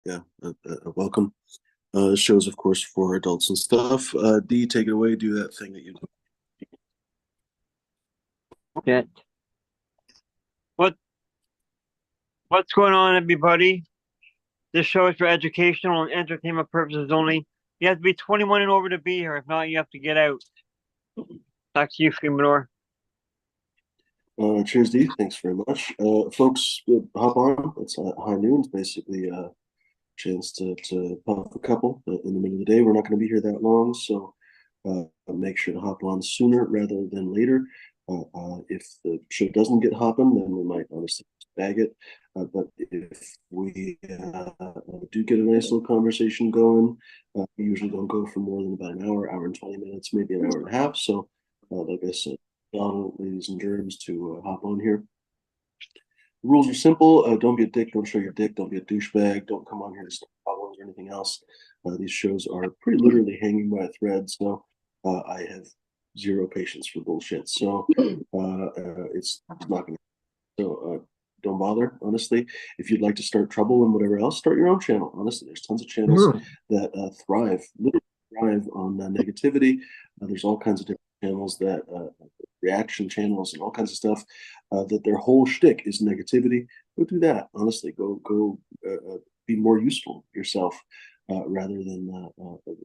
Yeah, welcome. This show's, of course, for adults and stuff. D, take it away. Do that thing that you do. Yeah. What what's going on, everybody? This show is for educational and entertainment purposes only. You have to be 21 and over to be here. If not, you have to get out. Back to you, Freemanor. Cheers, D. Thanks very much. Folks, hop on. It's high noon. It's basically a chance to puff a couple in the middle of the day. We're not going to be here that long, so make sure to hop on sooner rather than later. If the show doesn't get hopping, then we might honestly bag it. But if we do get a nice little conversation going, we usually don't go for more than about an hour, hour and 20 minutes, maybe an hour and a half. So, like I said, ladies and germs, to hop on here. The rules are simple. Don't be a dick. Don't show your dick. Don't be a douchebag. Don't come on here to start problems or anything else. These shows are pretty literally hanging by a thread. So I have zero patience for bullshit. So it's not going to. So don't bother. Honestly, if you'd like to start trouble and whatever else, start your own channel. Honestly, there's tons of channels that thrive, literally thrive on negativity. There's all kinds of different channels that reaction channels and all kinds of stuff that their whole shtick is negativity. Go do that. Honestly, go be more useful yourself rather than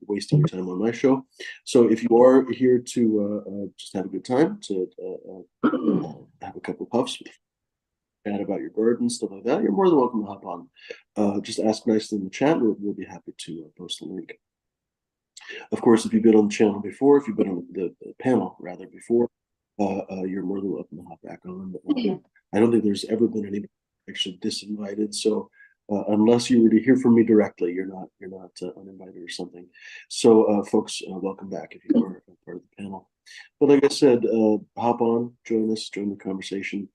wasting your time on my show. So if you are here to just have a good time, to have a couple of puffs, chat about your garden, stuff like that, you're more than welcome to hop on. Just ask nicely in the chat. We'll be happy to post the link. Of course, if you've been on the channel before, if you've been on the panel rather before, you're more than welcome to hop back on. I don't think there's ever been anybody actually disinvited. So unless you were to hear from me directly, you're not uninvited or something. So folks, welcome back if you are part of the panel. But like I said, hop on, join us, join the conversation,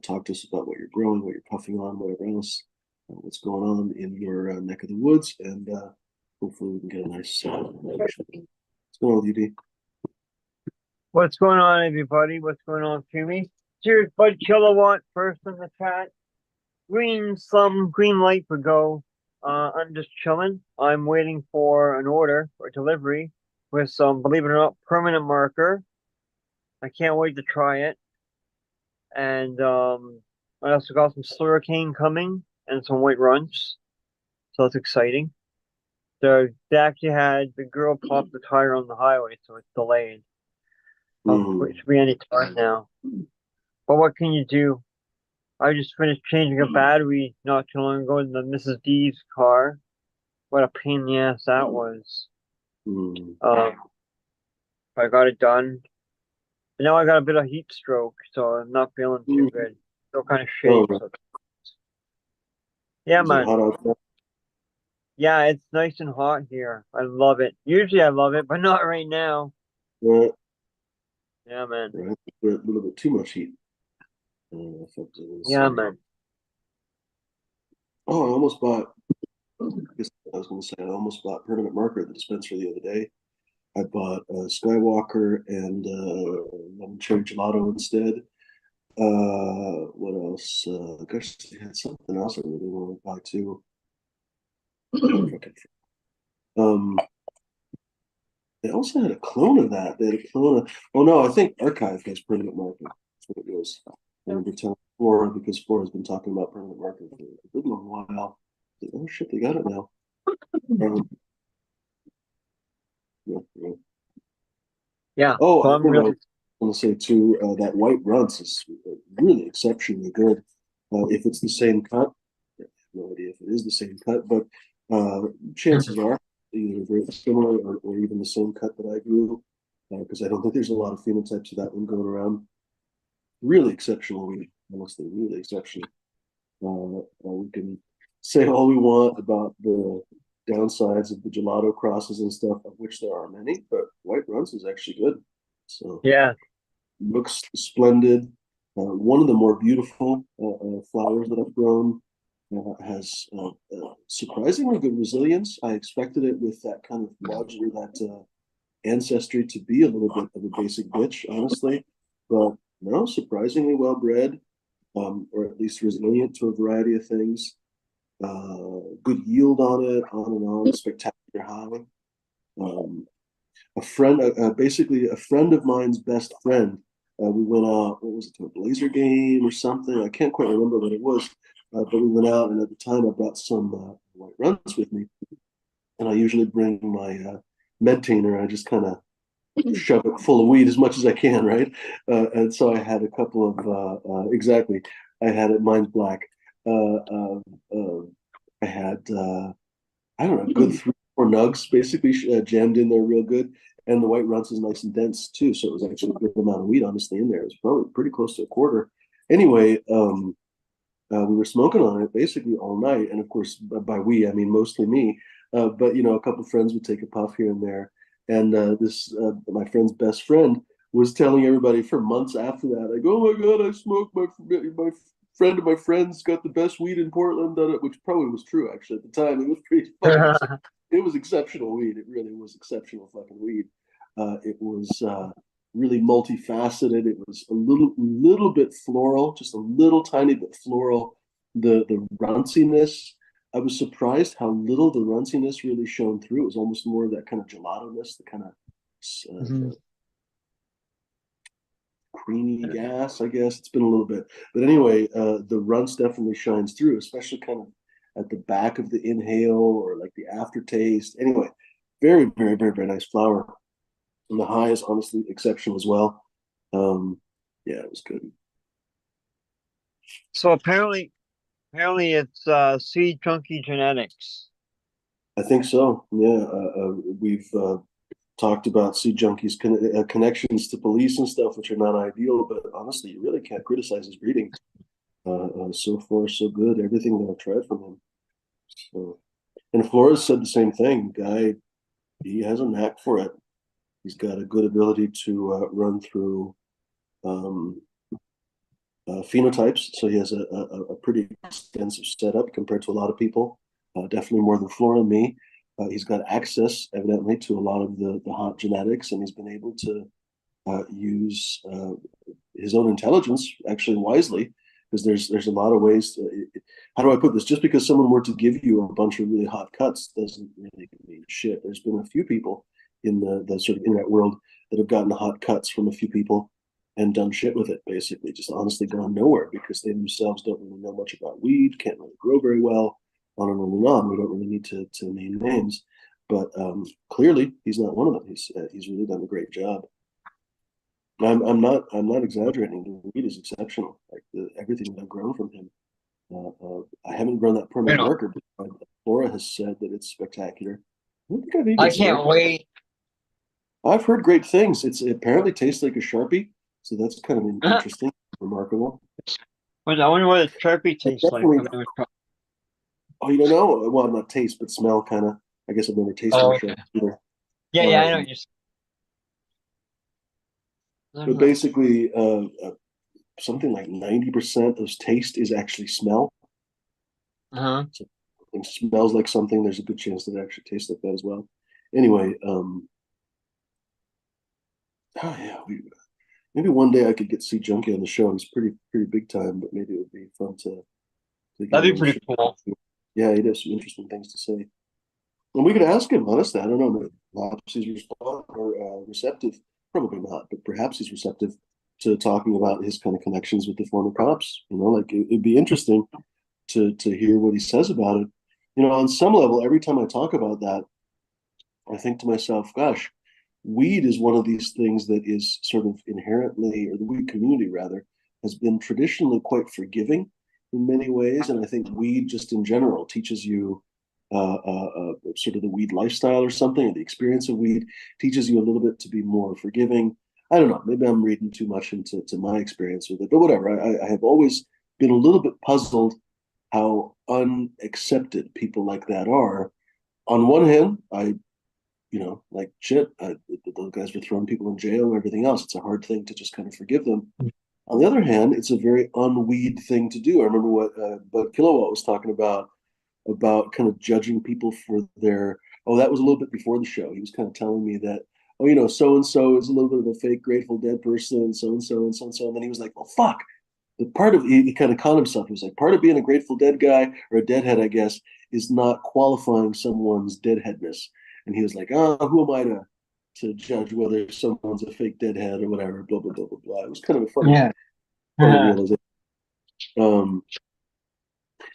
talk to us about what you're growing, what you're puffing on, whatever else, what's going on in your neck of the woods, and hopefully we can get a nice what's going on with you, D? What's going on, everybody? What's going on, Kimmy? Cheers, Bud Kilowatt, first in the chat. Green light for go. I'm just chilling. I'm waiting for an order for delivery with some, believe it or not, permanent marker. I can't wait to try it. And I also got some slurricane coming and some white runts. So that's exciting. They actually had the girl pop the tire on the highway, so it's delayed. It should be any time now. But what can you do? I just finished changing a battery not too long ago in the Mrs. D's car. What a pain in the ass that was. I got it done. And now I got a bit of heat stroke, so I'm not feeling too good. Still kind of Oh, shake. So. Yeah, is it man. hot out there? Yeah, it's nice and hot here. I love it. Usually I love it, but not right now. Right, Yeah, man. right. A little bit too much heat. Yeah, man. Oh, I almost bought. I guess I was going to say I almost bought permanent marker at the dispenser the other day. I bought Skywalker and lemon cherry gelato instead. What else? Gosh, they had something else I really wanted to buy too. Um, they also had a clone of that. They had a clone of. Oh no, I think Archive has permanent marker. That's what it was. I remember telling Flora because Flora's been talking about permanent marker for a good long while. Oh shit, they got it now. Yeah, yeah. Yeah. Oh, So I I'm think I really was going to say too that White Runts is really exceptionally good. If it's the same cut, I have no idea if it is the same cut, but chances are either very similar or even the same cut that I grew, because I don't think there's a lot of phenotypes of that one going around. Really exceptional weed, honestly, really exceptional. We can say all we want about the downsides of the gelato crosses and stuff, of which there are many, but White Runs is actually good. So yeah. looks splendid. One of the more beautiful flowers that I've grown has surprisingly good resilience. I expected it with that kind of modular, that ancestry to be a little bit of a basic bitch, honestly. But no, surprisingly well bred, or at least resilient to a variety of things. good yield on and on, spectacular high. Um, basically a friend of mine's best friend. We went out, what was it, to a Blazer game or something? I can't quite remember what it was, but we went out, and at the time I brought some white runs with me, and I usually bring my medtainer. I just kind of shove it full of weed as much as I can, right? And so I had a couple of exactly. I had it. Mine's black. Uh, uh, uh, I had I don't know, good 3 or 4 nugs basically jammed in there real good. And the white runs is nice and dense too. So it was actually a good amount of weed, honestly, in there. It was probably pretty close to a quarter. Anyway, we were smoking on it basically all night. And of course, by we, I mean mostly me. But, a couple of friends would take a puff here and there. And my friend's best friend was telling everybody for months after that, like, oh my God, I smoked my friend of my friends got the best weed in Portland, which probably was true actually at the time. It was pretty fucking, it was exceptional weed. It really was exceptional fucking weed. It was really multifaceted. It was a little bit floral, just a little tiny bit floral. The runtziness, I was surprised how little the runtziness really shone through. It was almost more of that kind of gelato-ness, the kind of Mhm. creamy gas, I guess. It's been a little bit. But anyway, the runts definitely shines through, especially kind of at the back of the inhale or like the aftertaste. Anyway, very, very, very, very nice flower. And the high is honestly exceptional as well. Yeah, it was good. So apparently it's seed junkie genetics. I think so. Yeah, we've talked about Sea Junkie's connections to police and stuff, which are not ideal. But honestly, you really can't criticize his breeding. So far, so good. Everything that I've tried from him. So, and Flores said the same thing. Guy, he has a knack for it. He's got a good ability to run through um, phenotypes. So he has a pretty extensive setup compared to a lot of people. Definitely more than Flora and me. He's got access, evidently, to a lot of the hot genetics, and he's been able to use his own intelligence actually wisely, because there's a lot of ways to, how do I put this? Just because someone were to give you a bunch of really hot cuts doesn't really mean shit. There's been a few people in the sort of internet world that have gotten hot cuts from a few people and done shit with it, basically just honestly gone nowhere because they themselves don't really know much about weed, can't really grow very well, on and on and on. We don't really need to name names, but clearly he's not one of them. He's really done a great job. I'm not exaggerating. The weed is exceptional. Like everything that I've grown from him. I haven't grown that You permanent know, marker, but Laura has said that it's spectacular. I don't think I've even I can't smoked. wait. I've heard great things. It apparently tastes like a Sharpie, so that's kind of interesting, remarkable. I wonder what a Sharpie But tastes like. definitely, I've never tried. oh, you don't know? Well, not taste, but smell, kind of. I guess I've never tasted a Oh, okay. Sharpie either. Yeah, yeah, I know Um, what you're but saying. basically, something like 90% of taste is actually smell. Uh-huh. So if it smells like something, there's a good chance that it actually tastes like that as well. Anyway, oh yeah, maybe one day I could get C Junkie on the show. He's pretty big time, but maybe it would be fun to get him That'd on be the pretty show. cool. Yeah, he has some interesting things to say, and we could ask him. Honestly, I don't know. Perhaps he's receptive. Probably not, but perhaps he's receptive to talking about his kind of connections with the former cops. Like it'd be interesting to hear what he says about it. On some level, every time I talk about that, I think to myself, gosh, weed is one of these things that is sort of inherently, or the weed community rather, has been traditionally quite forgiving in many ways. And I think weed just in general teaches you sort of the weed lifestyle or something, or the experience of weed teaches you a little bit to be more forgiving. I don't know, maybe I'm reading too much into my experience with it, but whatever. I have always been a little bit puzzled how unaccepted people like that are. On one hand, like shit, those guys were throwing people in jail and everything else. It's a hard thing to just kind of forgive them. On the other hand, it's a very unweed thing to do. I remember what Bud Kilowatt was talking about kind of judging people for their. Oh, that was a little bit before the show. He was kind of telling me that, oh, so and so is a little bit of a fake Grateful Dead person, and so and so and so and so. And then he was like, well, fuck. the part of he kind of caught himself. He was like, part of being a Grateful Dead guy or a Deadhead, I guess, is not qualifying someone's deadheadness. And he was like, oh, who am I to judge whether someone's a fake deadhead or whatever, blah blah blah blah blah. It was kind of a Yeah. funny realization. Um,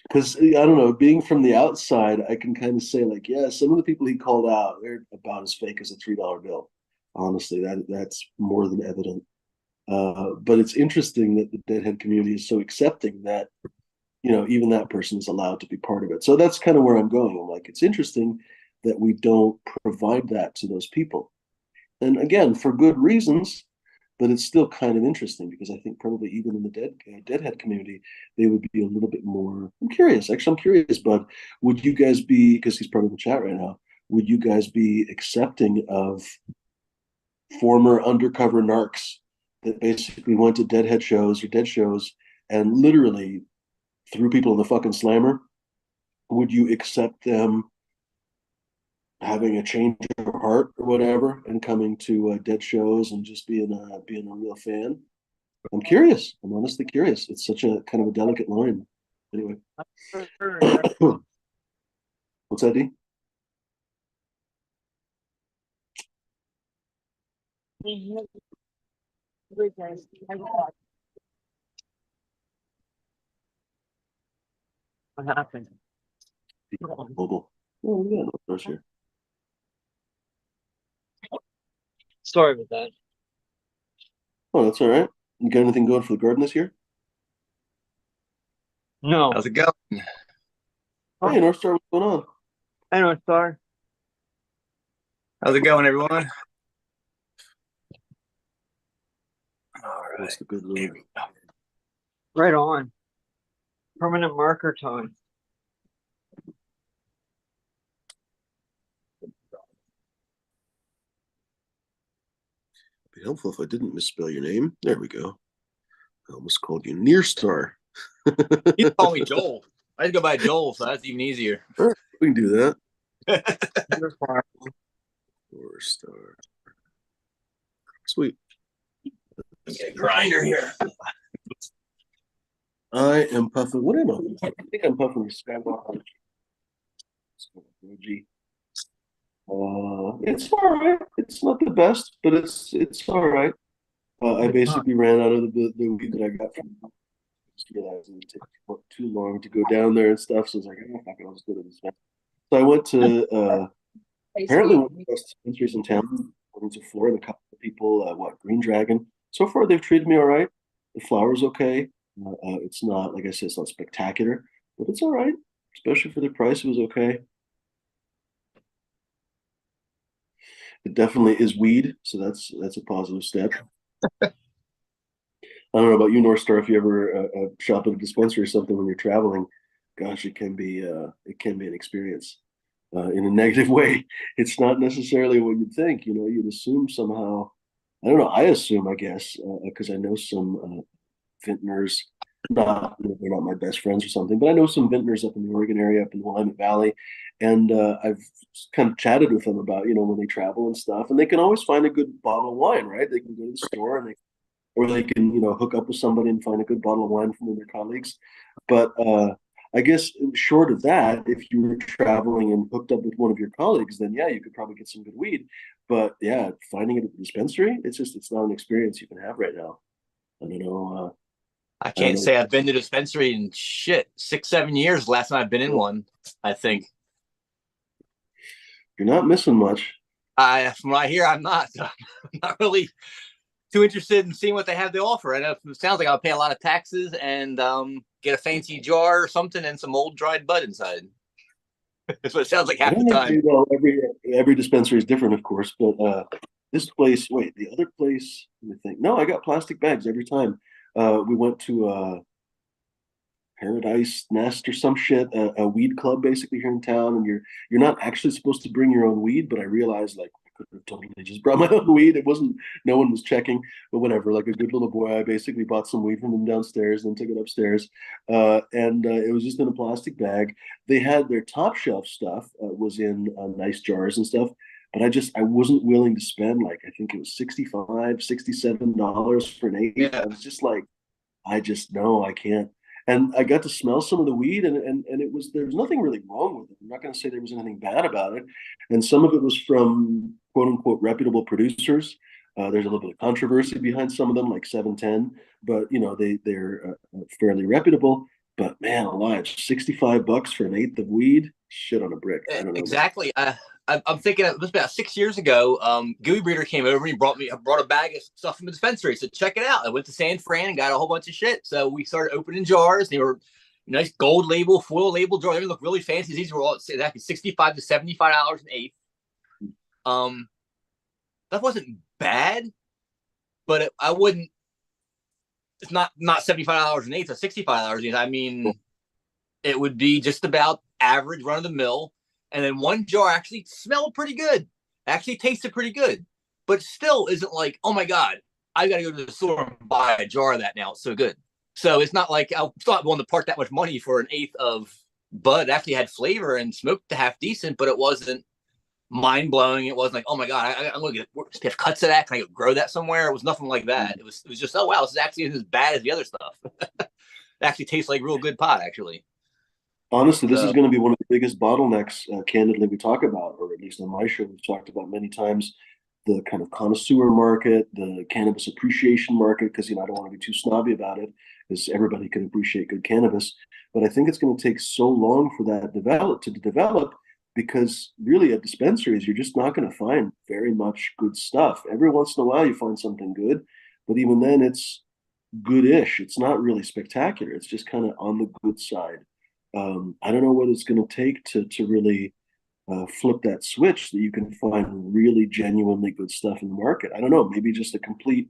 because I don't know, being from the outside, I can kind of say like, yeah, some of the people he called out, they're about as fake as a $3 bill. Honestly, that's more than evident. But it's interesting that the deadhead community is so accepting that even that person is allowed to be part of it. So that's kind of where I'm going. I'm like, it's interesting that we don't provide that to those people, and again, for good reasons. But it's still kind of interesting because I think probably even in the deadhead community, they would be a little bit more. I'm curious. Actually, I'm curious, Bud. Would you guys be, because he's part of the chat right now? Would you guys be accepting of former undercover narcs that basically went to deadhead shows or dead shows and literally threw people in the fucking slammer? Would you accept them having a change of heart or whatever and coming to dead shows and just being a real fan? I'm curious. I'm honestly curious. It's such a kind of a delicate line. Anyway, what's that, D? What happened? Mobile. Oh, yeah, no rush here. Sorry about that. Oh, that's all right. You got anything going for the garden this year? No. How's it going? Hey, North Star, what's going on? I know, sorry. How's it going, everyone? All right. What's the good Lord? Right on. Permanent marker time. It'd be helpful if I didn't misspell your name. There we go. I almost called you Near Star. You call me Joel. I just go by Joel, so that's even easier. All right, we can do that. You're fine. North Star. Sweet. Get a grinder here. I am puffing. What am I? I think I'm puffing the Skywalker. It's all right. It's not the best, but it's all right. I basically ran out of the weed that I got from. Just realized it would take too long to go down there and stuff. So I was like, oh, fuck it, I'll just go to this. So I went to apparently one of the best dispensaries in town. Went to Florida. A couple of people, Green Dragon. So far, they've treated me all right. The flower's okay. It's not, like I said, it's not spectacular, but it's all right. Especially for the price, it was okay. It definitely is weed, so that's a positive step. I don't know about you, North Star, if you ever shop at a dispensary or something when you're traveling. Gosh, it can be an experience in a negative way. It's not necessarily what you'd think. You'd assume somehow. I don't know. I assume, I guess, because I know some vintners. Not they're not my best friends or something, but I know some vintners up in the Oregon area, up in the Willamette Valley, and I've kind of chatted with them about when they travel and stuff, and they can always find a good bottle of wine, right? They can go to the store and they can hook up with somebody and find a good bottle of wine from one of their colleagues. But I guess short of that, if you were traveling and hooked up with one of your colleagues, then yeah, you could probably get some good weed. But yeah, finding it at the dispensary, it's not an experience you can have right now. I don't know. I can't say I've been to dispensary in 6, 7 years. Last time I've been in one, I think. You're not missing much. From what I hear, I'm not. I'm not really too interested in seeing what they have to offer. I know it sounds like I'll pay a lot of taxes and get a fancy jar or something and some old dried bud inside. That's what it sounds like half the time. Well, every dispensary is different, of course, but this place. Wait, the other place. Let me think. No, I got plastic bags every time. We went to Paradise Nest or some shit, a weed club basically here in town, and you're not actually supposed to bring your own weed, but I realized like I could have totally just brought my own weed. It wasn't, no one was checking, but whatever. Like a good little boy, I basically bought some weed from them downstairs, and then took it upstairs, and it was just in a plastic bag. They had their top shelf stuff was in nice jars and stuff. But I wasn't willing to spend like I think it was $65, $67 for an eighth. Yeah. I was just like, I just know I can't. And I got to smell some of the weed, and there was nothing really wrong with it. I'm not going to say there was anything bad about it. And some of it was from quote unquote reputable producers. There's a little bit of controversy behind some of them, like 710, but they're fairly reputable. But man, alive, $65 for an eighth of weed, shit on a brick. I don't know, man. Exactly. I'm thinking it was about 6 years ago. Gooey Breeder came over and he brought a bag of stuff from the dispensary. So check it out. I went to San Fran and got a whole bunch of shit. So we started opening jars. They were nice gold label, foil label jars. They look really fancy. These were all exactly $65 to $75 an eighth. That wasn't bad, but I wouldn't. It's not $75 an eighth or $65. I mean, it would be just about average, run of the mill. And then one jar actually smelled pretty good, actually tasted pretty good, but still isn't like, oh my God, I got to go to the store and buy a jar of that now. It's so good. So it's not like I thought willing to part that much money for an eighth of bud. It actually had flavor and smoked half decent, but it wasn't mind blowing. It wasn't like, oh my God, I'm going to get cuts of that. Can I go grow that somewhere? It was nothing like that. It was just, oh wow, this is actually as bad as the other stuff. It actually tastes like real good pot, actually. Honestly, this is going to be one of the biggest bottlenecks, candidly, we talk about, or at least on my show, we've talked about many times, the kind of connoisseur market, the cannabis appreciation market, because, I don't want to be too snobby about it, because everybody can appreciate good cannabis. But I think it's going to take so long for that to develop, because really at dispensaries, you're just not going to find very much good stuff. Every once in a while, you find something good, but even then, it's good-ish. It's not really spectacular. It's just kind of on the good side. I don't know what it's going to take to really flip that switch that you can find really genuinely good stuff in the market. I don't know, maybe just a complete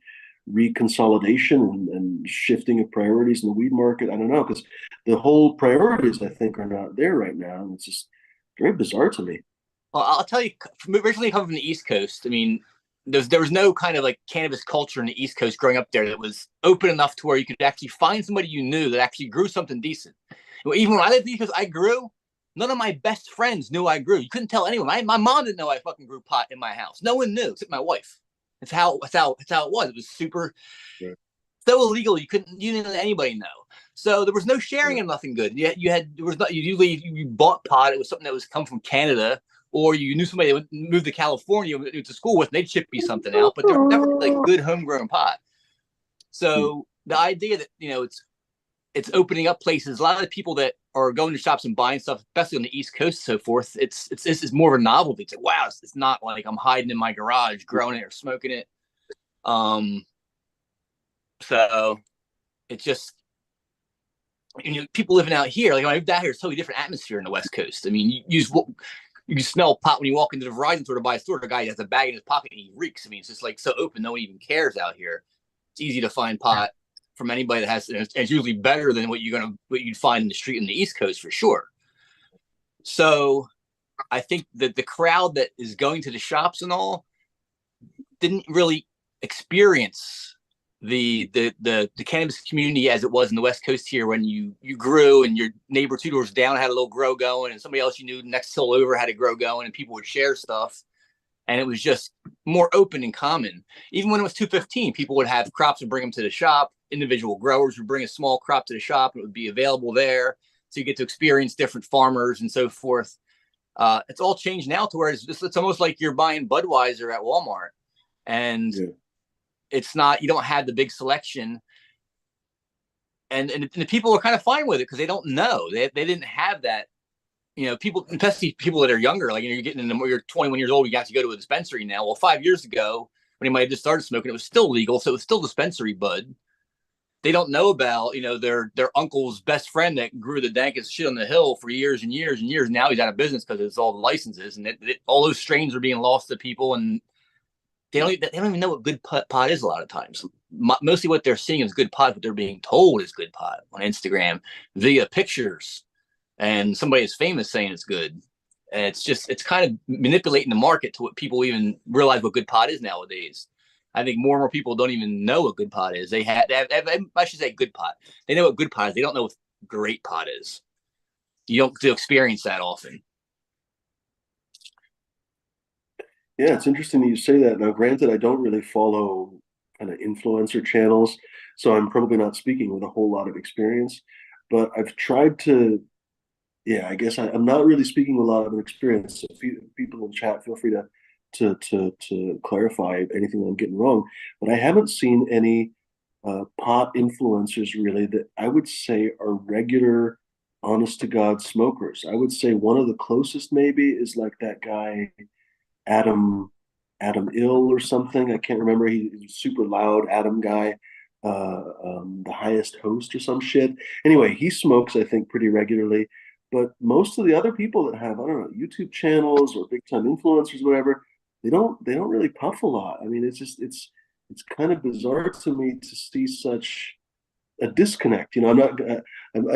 reconsolidation and shifting of priorities in the weed market. I don't know, because the whole priorities I think are not there right now, and it's just very bizarre to me. Well, I'll tell you, originally coming from the East Coast, I mean, there was no kind of like cannabis culture in the East Coast growing up there that was open enough to where you could actually find somebody you knew that actually grew something decent. Even when I lived because I grew, none of my best friends knew I grew. You couldn't tell anyone. My mom didn't know I fucking grew pot in my house. No one knew except my wife. It's how it was. It was super so illegal. You didn't let anybody know. So there was no sharing of nothing good. You bought pot. It was something that was come from Canada, or you knew somebody that would move to California to school with, and they'd ship you something out. But there was never like good homegrown pot. So the idea that it's opening up places. A lot of the people that are going to shops and buying stuff, especially on the East Coast and so forth, this is more of a novelty. It's like, wow, it's not like I'm hiding in my garage growing it or smoking it. So it's just people living out here. Like when I moved out here, it's a totally different atmosphere in the West Coast. I mean, you smell pot when you walk into the Verizon store to buy a store. The guy has a bag in his pocket and he reeks. I mean, it's just like so open, no one even cares out here. It's easy to find pot from anybody that has, and it's usually better than what you'd find in the street in the East Coast for sure. So I think that the crowd that is going to the shops and all didn't really experience the cannabis community as it was in the West Coast here, when you grew and your neighbor 2 doors down had a little grow going, and somebody else you knew next hill over had a grow going, and people would share stuff. And it was just more open and common. Even when it was 215, people would have crops and bring them to the shop. Individual growers would bring a small crop to the shop and it would be available there. So you get to experience different farmers and so forth. It's all changed now to where it's almost like you're buying Budweiser at Walmart. And it's not, you don't have the big selection. And the people are kind of fine with it because they don't know. They didn't have that. People, especially people that are younger, like, you're getting into, you're 21 years old, you got to go to a dispensary now. Well, 5 years ago, when anybody just started smoking, it was still legal. So it was still dispensary bud. They don't know about, their uncle's best friend that grew the dankest shit on the hill for years and years and years. Now he's out of business because it's all the licenses, and all those strains are being lost to people, and they don't even know what good pot is a lot of times. Mostly what they're seeing is good pot, but they're being told is good pot on Instagram via pictures. And somebody is famous saying it's good. And it's kind of manipulating the market to what people even realize what good pot is nowadays. I think more and more people don't even know what good pot is. I should say good pot. They know what good pot is. They don't know what great pot is. You don't experience that often. Yeah, it's interesting that you say that. Now, granted, I don't really follow kind of influencer channels. So I'm probably not speaking with a whole lot of experience, but I've tried to, yeah, I guess I'm not really speaking with a lot of experience. So people in chat, feel free to clarify anything I'm getting wrong. But I haven't seen any pot influencers really that I would say are regular, honest to God smokers. I would say one of the closest maybe is like that guy Adam Adam Ill or something. I can't remember. He's a super loud Adam guy, the highest host or some shit. Anyway, he smokes, I think, pretty regularly. But most of the other people that have, I don't know, YouTube channels or big time influencers, whatever, they don't really puff a lot. I mean, it's kind of bizarre to me to see such a disconnect. I'm not. I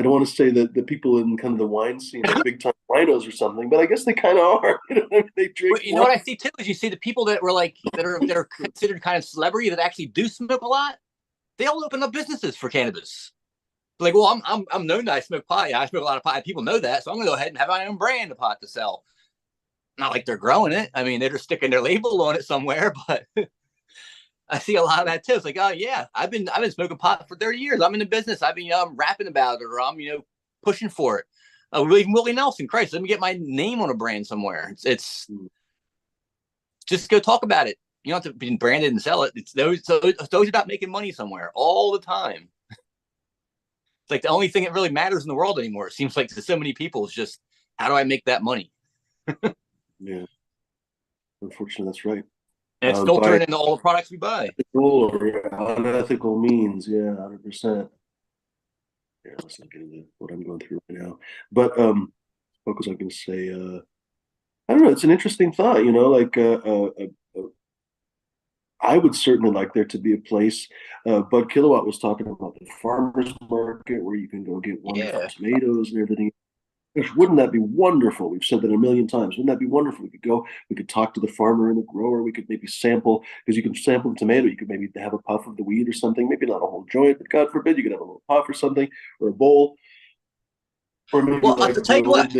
don't want to say that the people in kind of the wine scene are big time winos or something, but I guess they kind of are. They drink. Well, you know what I see too is you see the people that were like that are considered kind of celebrity that actually do smoke a lot. They all open up businesses for cannabis. Like, well, I'm known that I smoke pot. Yeah, I smoke a lot of pot. People know that, so I'm gonna go ahead and have my own brand of pot to sell. Not like they're growing it. I mean, they're just sticking their label on it somewhere, but I see a lot of that too. It's like, oh yeah, I've been smoking pot for 30 years. I'm in the business. I've been I'm rapping about it, or I'm pushing for it. Even Willie Nelson, Christ, let me get my name on a brand somewhere. It's just go talk about it. You don't have to be branded and sell it. It's always about making money somewhere all the time. It's like the only thing that really matters in the world anymore. It seems like to so many people is just how do I make that money? Yeah, unfortunately, that's right. And it's filtering into all the products we buy. Ethical or unethical means, yeah, 100%. Yeah, let's not get into what I'm going through right now. But what was I going to say? I don't know. It's an interesting thought, like I would certainly like there to be a place. Bud Kilowatt was talking about the farmers market where you can go get wonderful tomatoes and everything. Gosh, wouldn't that be wonderful? We've said that a million times. Wouldn't that be wonderful? We could talk to the farmer and the grower. We could maybe sample, because you can sample the tomato. You could maybe have a puff of the weed or something. Maybe not a whole joint, but God forbid you could have a little puff or something, or a bowl. Or maybe well, like I'll tell you what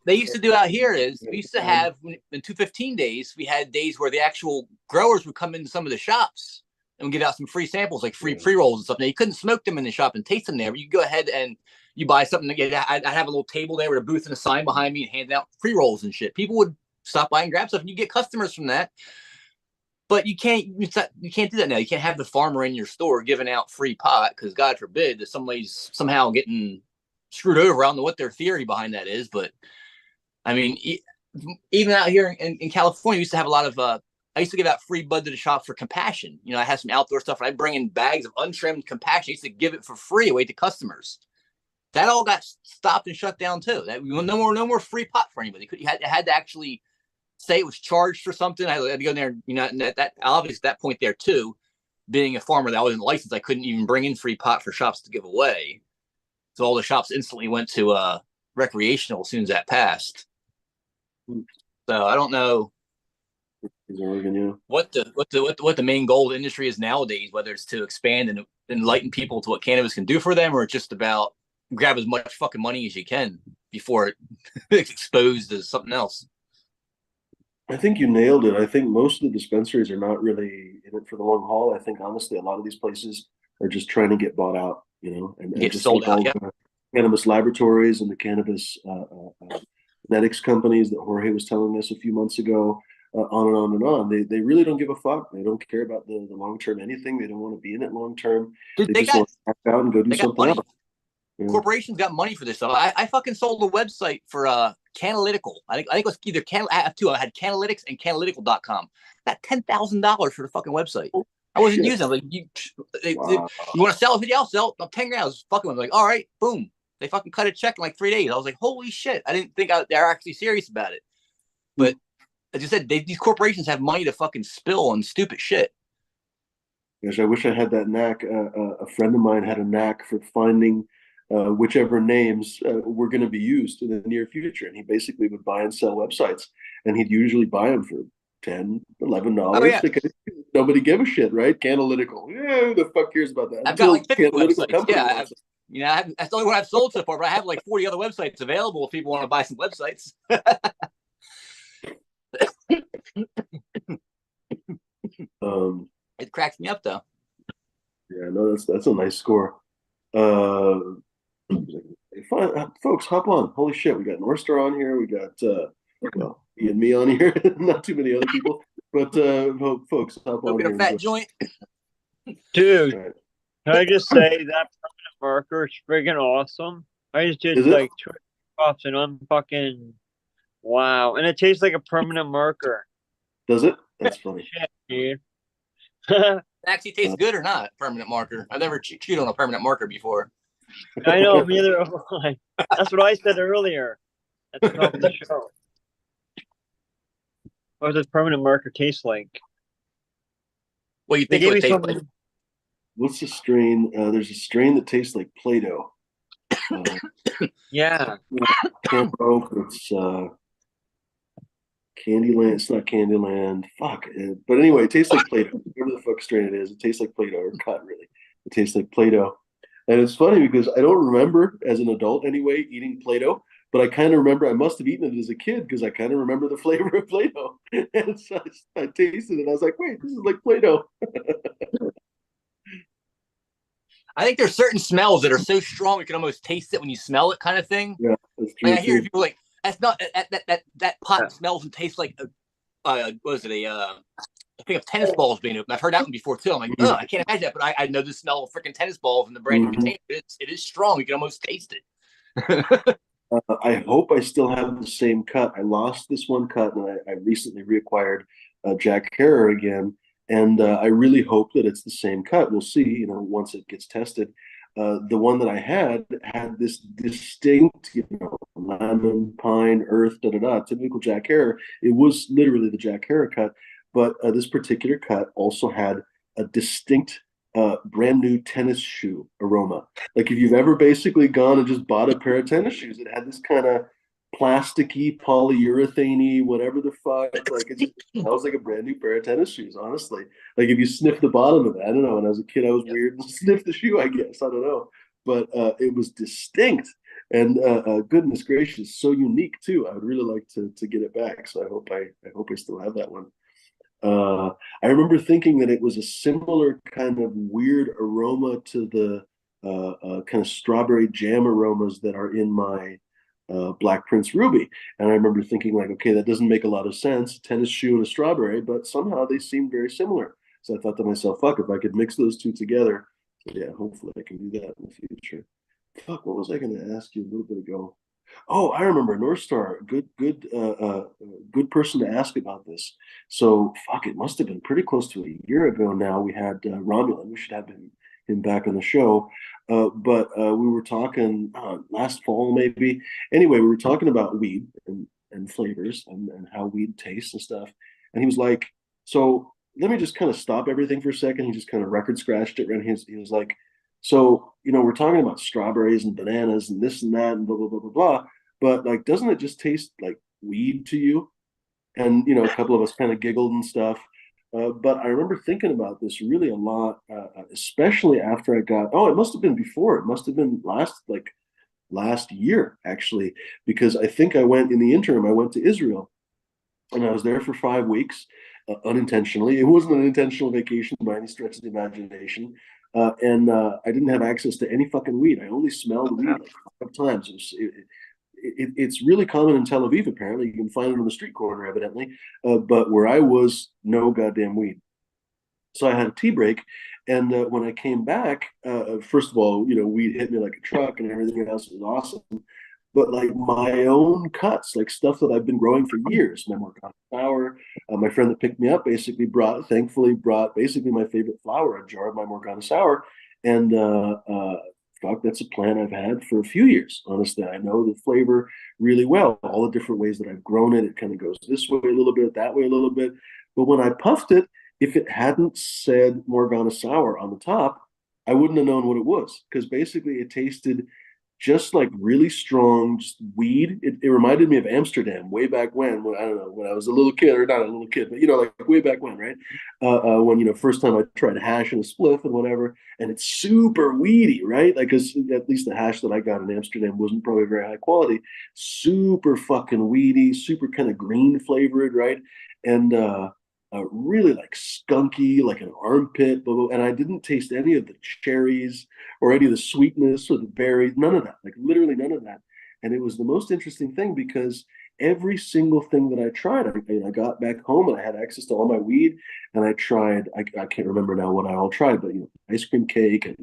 they used to do out here is we used to have in 215 days, we had days where the actual growers would come into some of the shops and we'd give out some free samples, like free pre-rolls and stuff. Now, you couldn't smoke them in the shop and taste them there, but you could go ahead and you buy something. I'd have a little table there with a booth and a sign behind me and hand out pre-rolls and shit. People would stop by and grab stuff, and you get customers from that. But you can't do that now. You can't have the farmer in your store giving out free pot because God forbid that somebody's somehow getting screwed over. I don't know what their theory behind that is, but I mean, even out here in California, we used to have a lot of. I used to give out free bud to the shop for compassion. I had some outdoor stuff, and I bring in bags of untrimmed compassion. I used to give it for free away to customers. That all got stopped and shut down too. No more free pot for anybody. You had to actually say it was charged for something. I had to go in there. And that obviously at that point there too, being a farmer that I wasn't licensed, I couldn't even bring in free pot for shops to give away. So all the shops instantly went to recreational as soon as that passed. So I don't know what the main goal of the industry is nowadays, whether it's to expand and enlighten people to what cannabis can do for them, or it's just about grab as much fucking money as you can before it's exposed as something else. I think you nailed it. I think most of the dispensaries are not really in it for the long haul. I think honestly, a lot of these places are just trying to get bought out, and get just sold out. Yeah. Cannabis laboratories and the cannabis genetics companies that Jorge was telling us a few months ago, on and on and on. They really don't give a fuck. They don't care about the long term anything. They don't want to be in it long term. Dude, they just want to back out and go do something else. Yeah. Corporations got money for this stuff. I fucking sold a website for Canalytical. I think it was either I have two. I had Canalytics and Canalytical.com. Got $10,000 for the fucking website. I wasn't using it. Like you want to sell it? I'll sell it. $10,000. I was fucking. I was like, all right, boom. They fucking cut a check in like 3 days. I was like, holy shit! I didn't think they're actually serious about it. But as you said, these corporations have money to fucking spill on stupid shit. Gosh, I wish I had that knack. A friend of mine had a knack for finding whichever names were going to be used in the near future. And he basically would buy and sell websites, and he'd usually buy them for $10, $11 because nobody gave a shit, right? Canalytical. Yeah, who the fuck cares about that? I've got like 50 websites. Yeah, that's the only one I've sold so far, but I have like 40 other websites available if people want to buy some websites. It cracks me up though. That's a nice score. Uh, folks, hop on. Holy shit, we got North Star on here. We got well, you and me on here. Not too many other people, but folks, hop Go on get a here. fat joint. Dude, Right. can I just say that permanent marker is friggin' awesome? I just did Is it? like 2 puffs and I'm fucking wow. And it tastes like a permanent marker. Does it? That's funny. Shit, dude. It actually tastes good or not? Permanent marker. I've never chewed on a permanent marker before. I know, neither have I. That's what I said earlier at the top of the show. What does permanent marker taste like? Well, you They think it gave would me taste something. like? What's the strain? There's a strain that tastes like Play-Doh. Yeah. Campo, it's Candyland. It's not Candyland. Fuck. But anyway, it tastes like Play-Doh. Whatever the fuck strain it is, it tastes like Play-Doh or cut really. It tastes like Play-Doh. And it's funny because I don't remember as an adult anyway eating Play-Doh, but I kind of remember I must have eaten it as a kid because I kind of remember the flavor of Play-Doh. And so I tasted it. I was like, wait, this is like Play-Doh. I think there's certain smells that are so strong you can almost taste it when you smell it, kind of thing. Yeah, that's true Like I hear too. people like that's not that pot Yeah. smells and tastes like what is it I think of tennis balls being open. I've heard that one before too. I'm like, oh, I can't imagine that, but I know the smell of freaking tennis balls in the brand new container. It is strong. You can almost taste it. I hope I still have the same cut. I lost this one cut, and I recently reacquired Jack Herer again, and I really hope that it's the same cut. We'll see, once it gets tested. The one that I had this distinct, lemon, pine, earth, da da da, typical Jack Herer. It was literally the Jack Herer cut, but this particular cut also had a distinct brand new tennis shoe aroma. Like if you've ever basically gone and just bought a pair of tennis shoes, it had this kind of plasticky, polyurethane whatever the fuck. Like it just smells like a brand new pair of tennis shoes, honestly. Like if you sniff the bottom of it, I don't know. When I was a kid, I was weird and sniffed the shoe, I guess. I don't know. But it was distinct. And goodness gracious, so unique too. I would really like to get it back. So I hope I still have that one. I remember thinking that it was a similar kind of weird aroma to the kind of strawberry jam aromas that are in my Black Prince Ruby. And I remember thinking like, okay, that doesn't make a lot of sense, tennis shoe and a strawberry, but somehow they seem very similar. So I thought to myself, fuck, if I could mix those two together, yeah, hopefully I can do that in the future. Fuck, what was I going to ask you a little bit ago? Oh, I remember North Star. Good person to ask about this. So, fuck, it must have been pretty close to a year ago now. We had Romulan. We should have him back on the show. But we were talking last fall, maybe. Anyway, we were talking about weed and flavors and how weed tastes and stuff. And he was like, so let me just kind of stop everything for a second. He just kind of record scratched it. And he was like, so, we're talking about strawberries and bananas and this and that and blah, blah, blah, blah, blah. But like, doesn't it just taste like weed to you? And, a couple of us kind of giggled and stuff. But I remember thinking about this really a lot, especially after it must have been before. It must have been last year, actually, because I think in the interim, I went to Israel and I was there for 5 weeks unintentionally. It wasn't an intentional vacation by any stretch of the imagination. And I didn't have access to any fucking weed. I only smelled weed like 5 times. It's really common in Tel Aviv, apparently. You can find it on the street corner, evidently. But where I was, no goddamn weed. So I had a tea break. And when I came back, first of all, weed hit me like a truck and everything else was awesome. But like my own cuts, like stuff that I've been growing for years, my Morgana flower. My friend that picked me up thankfully brought basically my favorite flower, a jar of my Morgana sour. And fuck, that's a plant I've had for a few years. Honestly, I know the flavor really well. All the different ways that I've grown it, it kind of goes this way a little bit, that way a little bit. But when I puffed it, if it hadn't said Morgana sour on the top, I wouldn't have known what it was because basically it tasted just like really strong just weed. It reminded me of Amsterdam way back when I don't know, when I was a little kid, or not a little kid, but like way back when, right? When first time I tried hash and a spliff and whatever, and it's super weedy, right? Like, cause at least the hash that I got in Amsterdam wasn't probably very high quality, super fucking weedy, super kind of green flavored, right? And really like skunky, like an armpit, blah, blah, and I didn't taste any of the cherries or any of the sweetness or the berries, none of that, like literally none of that. And it was the most interesting thing because every single thing that I tried, I got back home and I had access to all my weed, and I tried. I can't remember now what I all tried, but ice cream cake and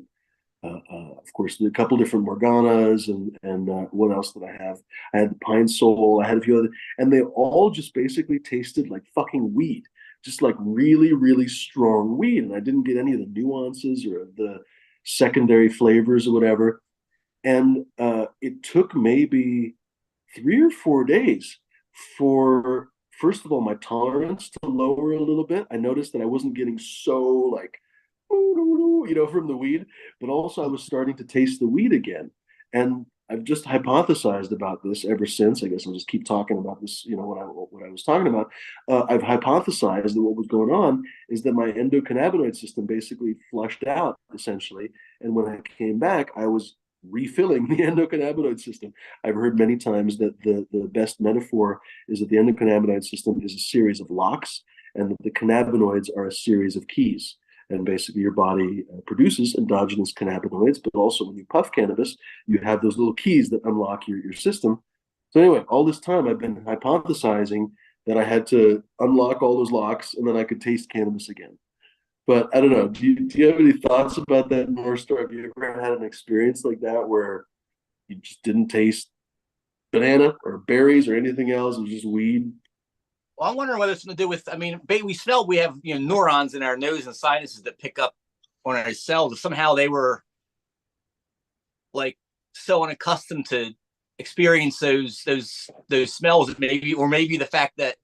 of course, a couple different Morganas and what else did I have? I had the Pine Sol. I had a few other, and they all just basically tasted like fucking weed, just like really, really strong weed. And I didn't get any of the nuances or the secondary flavors or whatever. And it took maybe 3 or 4 days for, first of all, my tolerance to lower a little bit. I noticed that I wasn't getting so like, from the weed, but also I was starting to taste the weed again. And I've just hypothesized about this ever since. I guess I'll just keep talking about this, what I was talking about. I've hypothesized that what was going on is that my endocannabinoid system basically flushed out essentially. And when I came back, I was refilling the endocannabinoid system. I've heard many times that the best metaphor is that the endocannabinoid system is a series of locks and that the cannabinoids are a series of keys. And basically, your body produces endogenous cannabinoids, but also when you puff cannabis, you have those little keys that unlock your system. So, anyway, all this time I've been hypothesizing that I had to unlock all those locks and then I could taste cannabis again. But I don't know. Do you have any thoughts about that, Northstar? Have you ever had an experience like that where you just didn't taste banana or berries or anything else? It was just weed? Well, I'm wondering what it's going to do with. I mean, we have neurons in our nose and sinuses that pick up on our cells. Somehow they were like so unaccustomed to experience those smells that maybe the fact that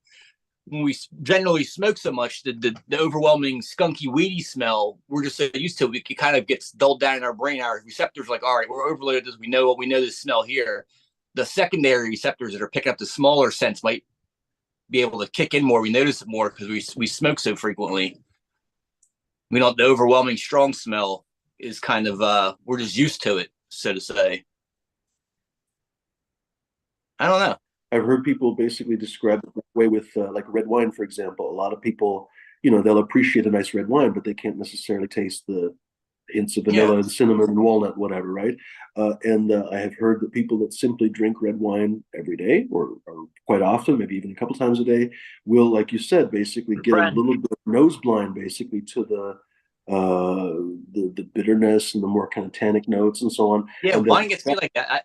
when we generally smoke so much, the overwhelming skunky weedy smell, we're just so used to it, it kind of gets dulled down in our brain. Our receptors are like, all right, we're overloaded. We know this smell here. The secondary receptors that are picking up the smaller scents might be able to kick in more. We notice it more because we smoke so frequently. We don't. The overwhelming strong smell is kind of we're just used to it, so to say. I don't know. I've heard people basically describe it that way with like red wine, for example. A lot of people, they'll appreciate a nice red wine, but they can't necessarily taste the hints of Yeah. vanilla and cinnamon and walnut, whatever, right? And I have heard that people that simply drink red wine every day or quite often, maybe even a couple times a day, will, like you said, basically get a little bit nose blind, basically to the bitterness and the more kind of tannic notes and so on. Yeah, And wine gets me like that.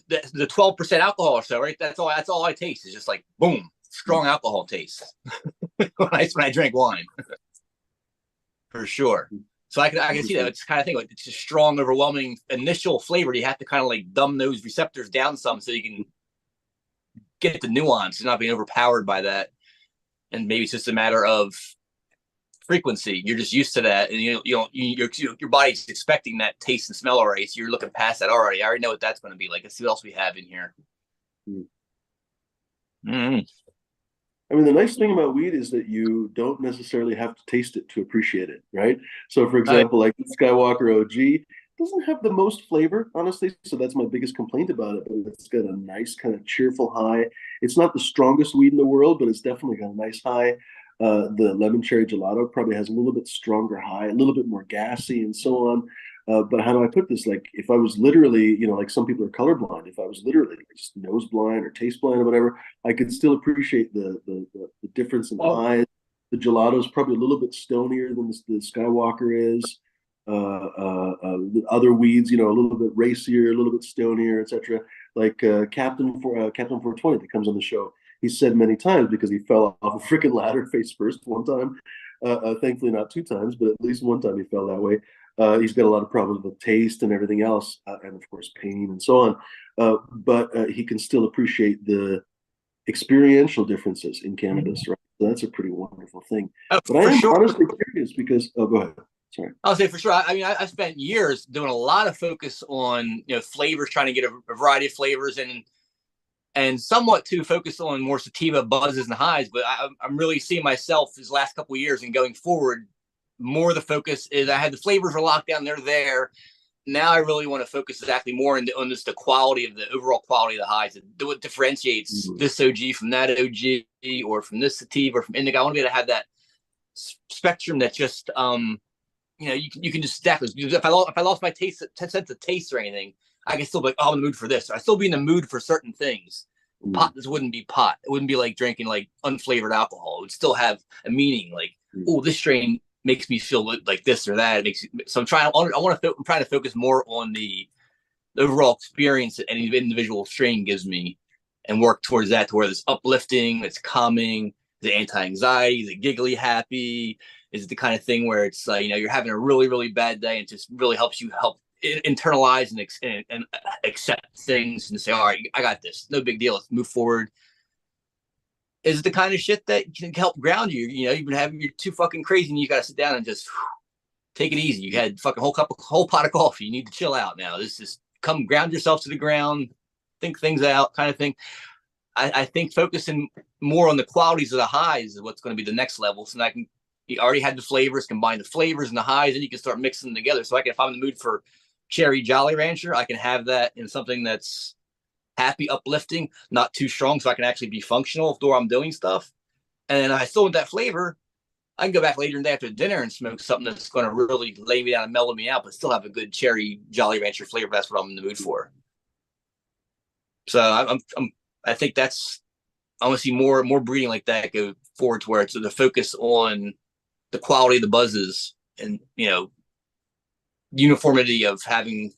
The 12% alcohol or so, right? That's all I taste is just like boom, strong alcohol taste when I drink wine, for sure. So I can see that. It's kind of thing like it's a strong, overwhelming initial flavor. You have to kind of like dumb those receptors down some so you can get the nuance and not being overpowered by that. And maybe it's just a matter of frequency. You're just used to that, and your body's expecting that taste and smell already. So you're looking past that already. I already know what that's going to be like. Let's see what else we have in here. Mm-hmm. I mean, the nice thing about weed is that you don't necessarily have to taste it to appreciate it, right? So, for example, like Skywalker OG doesn't have the most flavor, honestly. So that's my biggest complaint about it. But it's got a nice kind of cheerful high. It's not the strongest weed in the world, but it's definitely got a nice high. The lemon cherry gelato probably has a little bit stronger high, a little bit more gassy, and so on. But how do I put this? Like, if I was literally, like some people are colorblind, if I was literally just nose blind or taste blind or whatever, I could still appreciate the difference in highs. The gelato is probably a little bit stonier than the Skywalker is. The other weeds, a little bit racier, a little bit stonier, etc. Like Captain 420 that comes on the show. He said many times because he fell off a freaking ladder face first one time. Thankfully, not 2 times, but at least one time he fell that way. He's got a lot of problems with taste and everything else, and of course pain and so on. But he can still appreciate the experiential differences in cannabis, right? So that's a pretty wonderful thing. But I am honestly curious because, go ahead. Sorry. I'll say for sure. I mean, I spent years doing a lot of focus on flavors, trying to get a variety of flavors, and somewhat to focus on more sativa buzzes and highs. But I'm really seeing myself these last couple of years and going forward. More the focus is I had the flavors were locked down. They're there. Now I really want to focus exactly more on just the quality of the overall quality of the highs. What differentiates this OG from that OG or from this sativa or from indica. I want to be able to have that spectrum that just you can just stack this. If I lost my sense of taste or anything, I can still be like, oh, I'm in the mood for this. I still be in the mood for certain things. Pot, this wouldn't be pot. It wouldn't be like drinking like unflavored alcohol. It would still have a meaning. Like, oh, this strain makes me feel like this or that. It makes so I'm trying. I'm trying to focus more on the overall experience that any individual strain gives me, and work towards that to where it's uplifting, it's calming, is it anti-anxiety, is it giggly happy, is it the kind of thing where it's you're having a really really bad day and it just really helps you internalize and accept things and say, all right, I got this, no big deal, let's move forward. Is the kind of shit that can help ground you. You've been having, you're too fucking crazy and you got to sit down and just take it easy. You had fucking whole pot of coffee. You need to chill out now. This is come ground yourself to the ground, think things out, kind of thing. I think focusing more on the qualities of the highs is what's going to be the next level. So I can, you already had the flavors, combine the flavors and the highs, and you can start mixing them together. So if I'm in the mood for cherry Jolly Rancher, I can have that in something that's happy, uplifting, not too strong, so I can actually be functional if I'm doing stuff. And I still want that flavor. I can go back later in the day after dinner and smoke something that's going to really lay me down and mellow me out, but still have a good cherry Jolly Rancher flavor. That's what I'm in the mood for. So I think I want to see more breeding like that go forward to where it's the focus on the quality of the buzzes and uniformity of having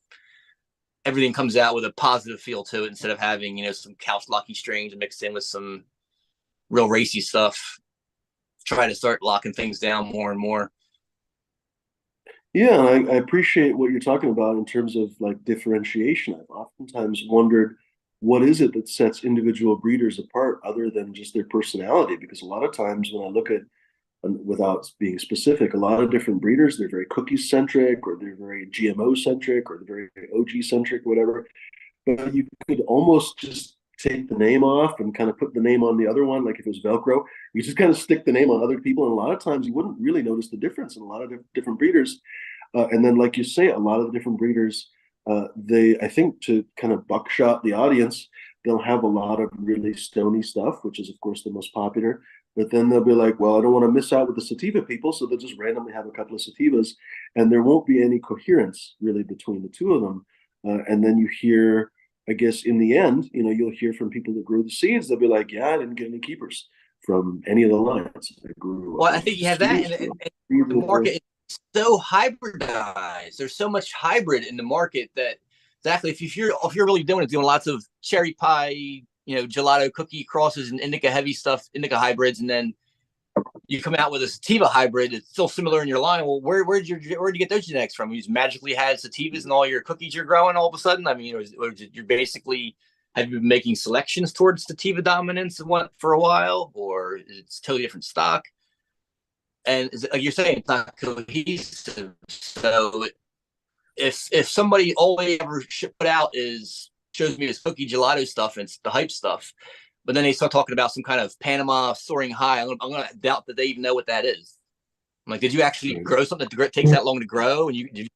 everything comes out with a positive feel to it instead of having some couch locky strains mixed in with some real racy stuff. Try to start locking things down more and more. Yeah, I appreciate what you're talking about in terms of like differentiation. I've oftentimes wondered what is it that sets individual breeders apart other than just their personality? Because a lot of times when I look at, without being specific, a lot of different breeders, they're very cookie centric or they're very GMO centric or they're very OG centric, whatever. But you could almost just take the name off and kind of put the name on the other one, like if it was Velcro, you just kind of stick the name on other people. And a lot of times you wouldn't really notice the difference in a lot of different breeders. And then, like you say, a lot of the different breeders, I think, to kind of buckshot the audience, they'll have a lot of really stony stuff, which is, of course, the most popular. But then they'll be like, well, I don't want to miss out with the sativa people. So they'll just randomly have a couple of sativas, and there won't be any coherence really between the two of them. And then you hear, I guess, in the end, you'll hear from people that grew the seeds. They'll be like, yeah, I didn't get any keepers from any of the lines. Well, I think you have that, and the market is so hybridized. There's so much hybrid in the market that exactly if you're really doing lots of cherry pie, gelato cookie crosses and indica heavy stuff, indica hybrids, and then you come out with a sativa hybrid. It's still similar in your line. Well, where'd you get those genetics from? You just magically had sativas in all your cookies you're growing all of a sudden. I mean, or you're basically, have you been making selections towards sativa dominance for a while, or it's totally different stock? And like you're saying, it's not cohesive. So if somebody all they ever put out shows me this cookie gelato stuff and it's the hype stuff, but then they start talking about some kind of Panama soaring high, I'm gonna doubt that they even know what that is. I'm like, did you actually grow something that takes that long to grow, and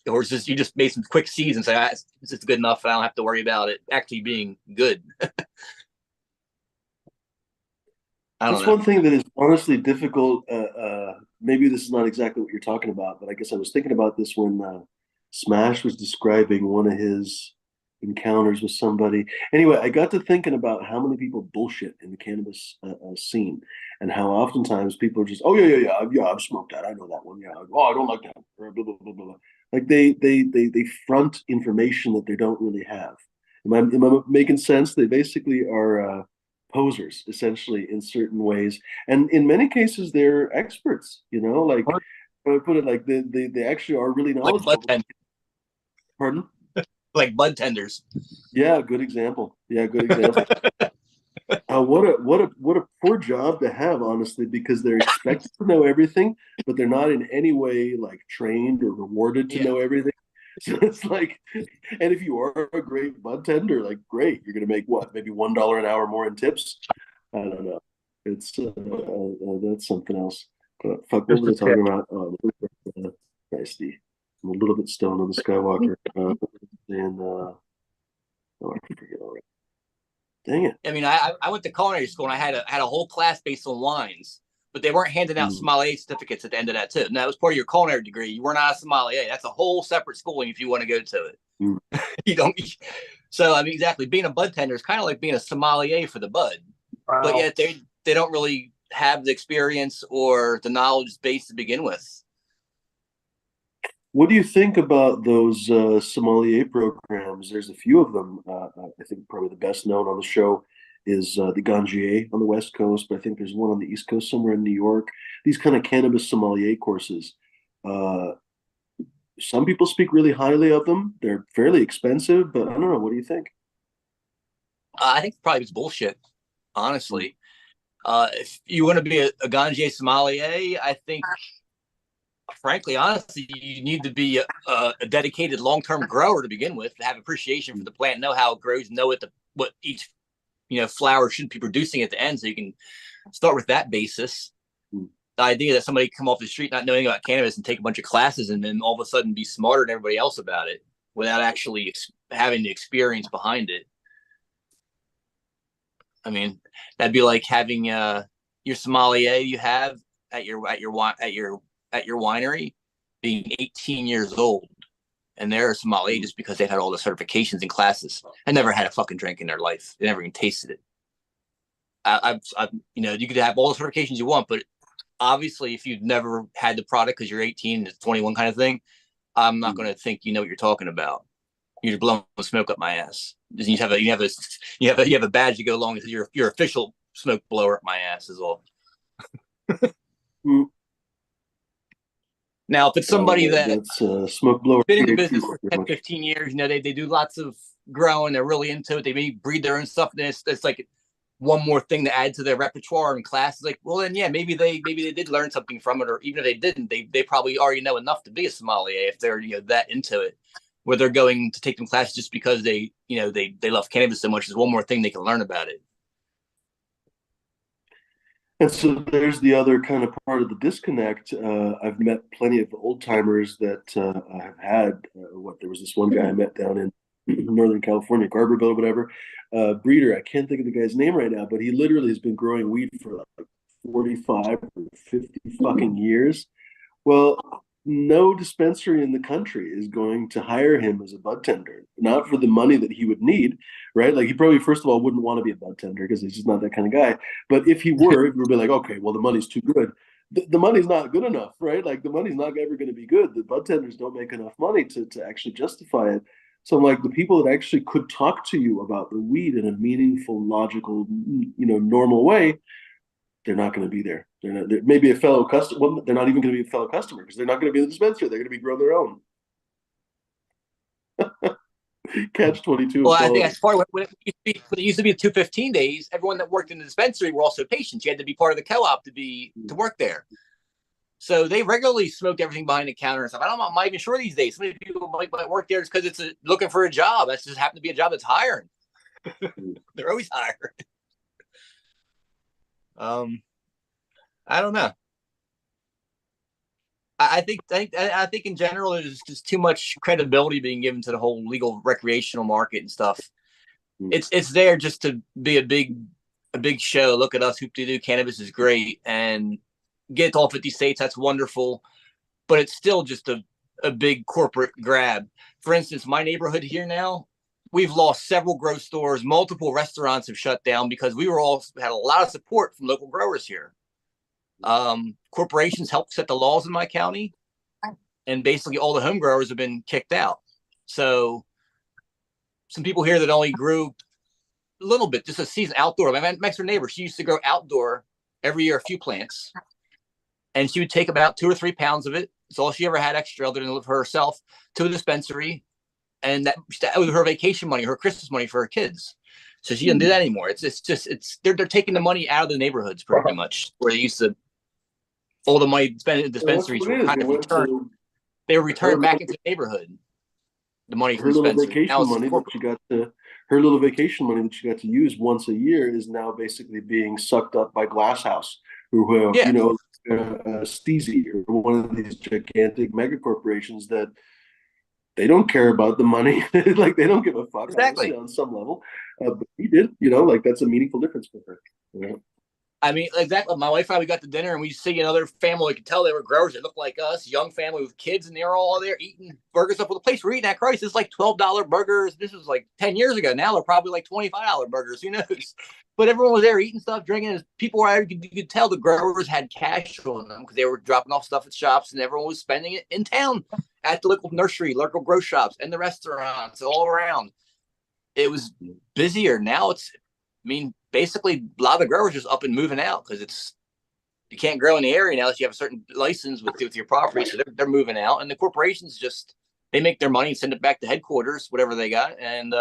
or is this you just made some quick seeds and say, this is good enough, I don't have to worry about it actually being good? That's one thing that is honestly difficult. Maybe this is not exactly what you're talking about, but I guess I was thinking about this when Smash was describing one of his encounters with somebody. Anyway, I got to thinking about how many people bullshit in the cannabis scene, and how oftentimes people are just, oh yeah, I've smoked that, I know that one, yeah. Oh, I don't like that. Blah, blah, blah, blah. Like they front information that they don't really have. Am I making sense? They basically are posers essentially in certain ways, and in many cases they're experts. Like I put it like they actually are really knowledgeable. Like Pardon? Like bud tenders. Yeah, good example. What a poor job to have, honestly, because they're expected to know everything, but they're not in any way like trained or rewarded to know everything. So it's like, and if you are a great bud tender, like great, you're gonna make what, maybe $1 an hour more in tips. I don't know. It's that's something else. But fuck, what was I talking about? Nasty. I'm a little bit stoned on the Skywalker. And oh, I forget already. Dang it. I mean, I went to culinary school and I had a whole class based on wines. but they weren't handing out sommelier certificates at the end of that too. No, that was part of your culinary degree. You were not a sommelier. That's a whole separate schooling if you want to go to it. You don't. So I mean, exactly. Being a bud tender is kind of like being a sommelier for the bud, but yet they don't really have the experience or the knowledge base to begin with. What do you think about those sommelier programs? There's a few of them. I think probably the best known on the show is the Gangier on the West Coast, but I think there's one on the East Coast somewhere in New York. These kind of cannabis sommelier courses. Some people speak really highly of them. They're fairly expensive, but I don't know. What do you think? I think probably it's bullshit, honestly. If you want to be a Gangier sommelier, I think, frankly, honestly, you need to be a dedicated long-term grower to begin with, to have appreciation for the plant, know how it grows, know what each flower should be producing at the end, so you can start with that basis. The idea that somebody come off the street not knowing about cannabis and take a bunch of classes and then all of a sudden be smarter than everybody else about it without actually having the experience behind it. I mean, that'd be like having your sommelier you have at your winery being 18 years old, and they're a sommelier just because they've had all the certifications and classes and never had a fucking drink in their life. They never even tasted it. I've you could have all the certifications you want, but obviously, if you've never had the product because you're 18 to 21 kind of thing, I'm not going to think you know what you're talking about. You're blowing smoke up my ass. You have a badge to go along with your official smoke blower up my ass is all. Now, if it's somebody that's smoke blower been in the business for 10, 15 years, they do lots of growing. They're really into it. They may breed their own stuff. And it's like one more thing to add to their repertoire and class. Like, well, then, yeah, maybe they did learn something from it, or even if they didn't, they probably already know enough to be a sommelier if they're that into it. Where they're going to take them classes just because they love cannabis so much is one more thing they can learn about it. And so there's the other kind of part of the disconnect. I've met plenty of old timers that have had there was this one guy I met down in Northern California, Garberville, whatever, breeder. I can't think of the guy's name right now, but he literally has been growing weed for like 45 or 50 fucking years. Well, no dispensary in the country is going to hire him as a bud tender, not for the money that he would need, right? Like he probably, first of all, wouldn't want to be a bud tender because he's just not that kind of guy. But if he were, it would be like, okay, well, the money's too good. The money's not good enough, right? Like the money's not ever going to be good. The bud tenders don't make enough money to actually justify it. So I'm like, the people that actually could talk to you about the weed in a meaningful, logical, normal way, they're not going to be there. They're maybe a fellow customer. Well, they're not even going to be a fellow customer because they're not going to be in the dispensary. They're going to be growing their own. Catch 22. Well, I think as far when it used to be the 215 days, everyone that worked in the dispensary were also patients. You had to be part of the co-op to work there. So they regularly smoked everything behind the counter and stuff. I'm not even sure these days. So many people might work there just because it's looking for a job. That's just happened to be a job that's hiring. They're always hiring. I don't know. I think in general there's just too much credibility being given to the whole legal recreational market and stuff. It's there just to be a big show. Look at us, hoop-de-doo, cannabis is great, and get to all 50 states. That's wonderful, but it's still just a big corporate grab. For instance, my neighborhood here now, we've lost several grow stores. Multiple restaurants have shut down because we had a lot of support from local growers here. Corporations helped set the laws in my county, and basically all the home growers have been kicked out. So some people here that only grew a little bit, just a season outdoor. My next door neighbor, she used to grow outdoor every year, a few plants, and she would take about 2 or 3 pounds of it. It's all she ever had extra other than live for herself to a dispensary. And that was her vacation money, her Christmas money for her kids. So she doesn't do that anymore. They're taking the money out of the neighborhoods pretty much, where they used to, all the money spent in dispensaries were kind of returned. They were returned back into the neighborhood. The money from her little dispensary. vacation money that she got to use once a year is now basically being sucked up by Glasshouse, who Steezy, or one of these gigantic mega corporations that they don't care about the money. Like they don't give a fuck. Exactly. On some level, but he did. Like that's a meaningful difference for her. I mean, exactly. My wife and I, we got to dinner and we see another family. We could tell they were growers. They looked like us, young family with kids, and they're all there eating burgers up with the place. We're eating at Christ. It's like $12 burgers. This was like 10 years ago. Now they're probably like $25 burgers. Who knows? But everyone was there eating stuff, drinking. And people were, you could tell the growers had cash on them because they were dropping off stuff at shops, and everyone was spending it in town at the local nursery, local grocery shops, and the restaurants all around. It was busier. Now it's, I mean, basically a lot of the growers just up and moving out because it's, you can't grow in the area now unless you have a certain license with your property. So they're moving out, and the corporations just, they make their money and send it back to headquarters, whatever they got. And